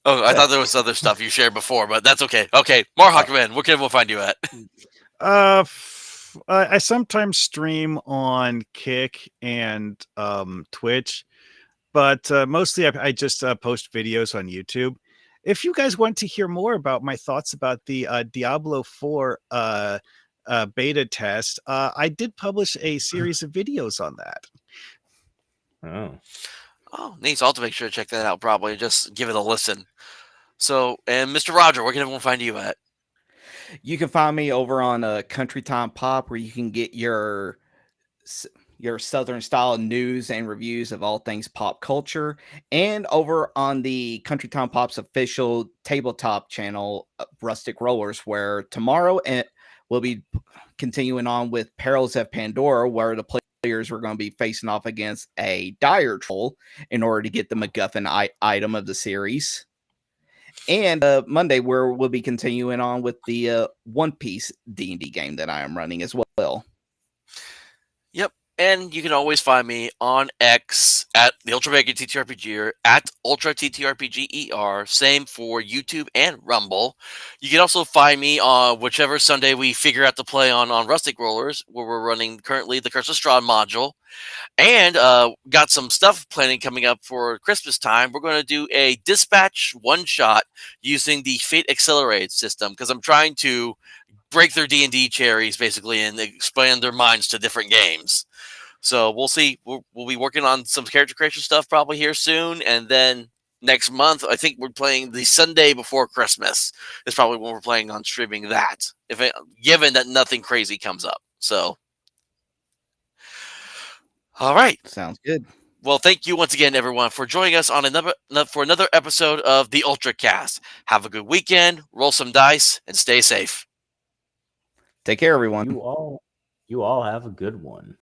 Oh, I thought there was other stuff you shared before, but that's okay. Okay, Marhawkman, where can everyone find you at? I sometimes stream on Kick and Twitch, but mostly I just post videos on YouTube. if you guys want to hear more about my thoughts about the Diablo 4 beta test, I did publish a series of videos on that. Oh. Oh, neat. So I'll have to make sure to check that out. Probably just give it a listen. So, and Mr. Roger, where can everyone find you at? You can find me over on Country Time Pop, where you can get your Southern style news and reviews of all things pop culture, and over on the Country Time Pop's official tabletop channel, Rustic Rollers, where tomorrow we'll be continuing on with Perils of Pandora, where the players were going to be facing off against a dire troll in order to get the MacGuffin item of the series. And Monday, where we'll be continuing on with the One Piece D&D game that I am running as well. Yep. And you can always find me on X at the Ultra Mega TTRPG at Ultra TTRPGER. Same for YouTube and Rumble. You can also find me on whichever Sunday we figure out to play on Rustic Rollers, where we're running currently the Curse of Strahd module. And got some stuff planning coming up for Christmas time. We're going to do a dispatch one-shot using the Fate Accelerated system, because I'm trying to break their D&D cherries, basically, and expand their minds to different games. So we'll see. We'll be working on some character creation stuff probably here soon. And then next month, I think we're playing the Sunday before Christmas. Is probably when we're planning on streaming that, given that nothing crazy comes up. So... all right. Sounds good. Well, thank you once again, everyone, for joining us on another episode of the UltraCast. Have a good weekend, roll some dice, and stay safe. Take care, everyone. You all have a good one.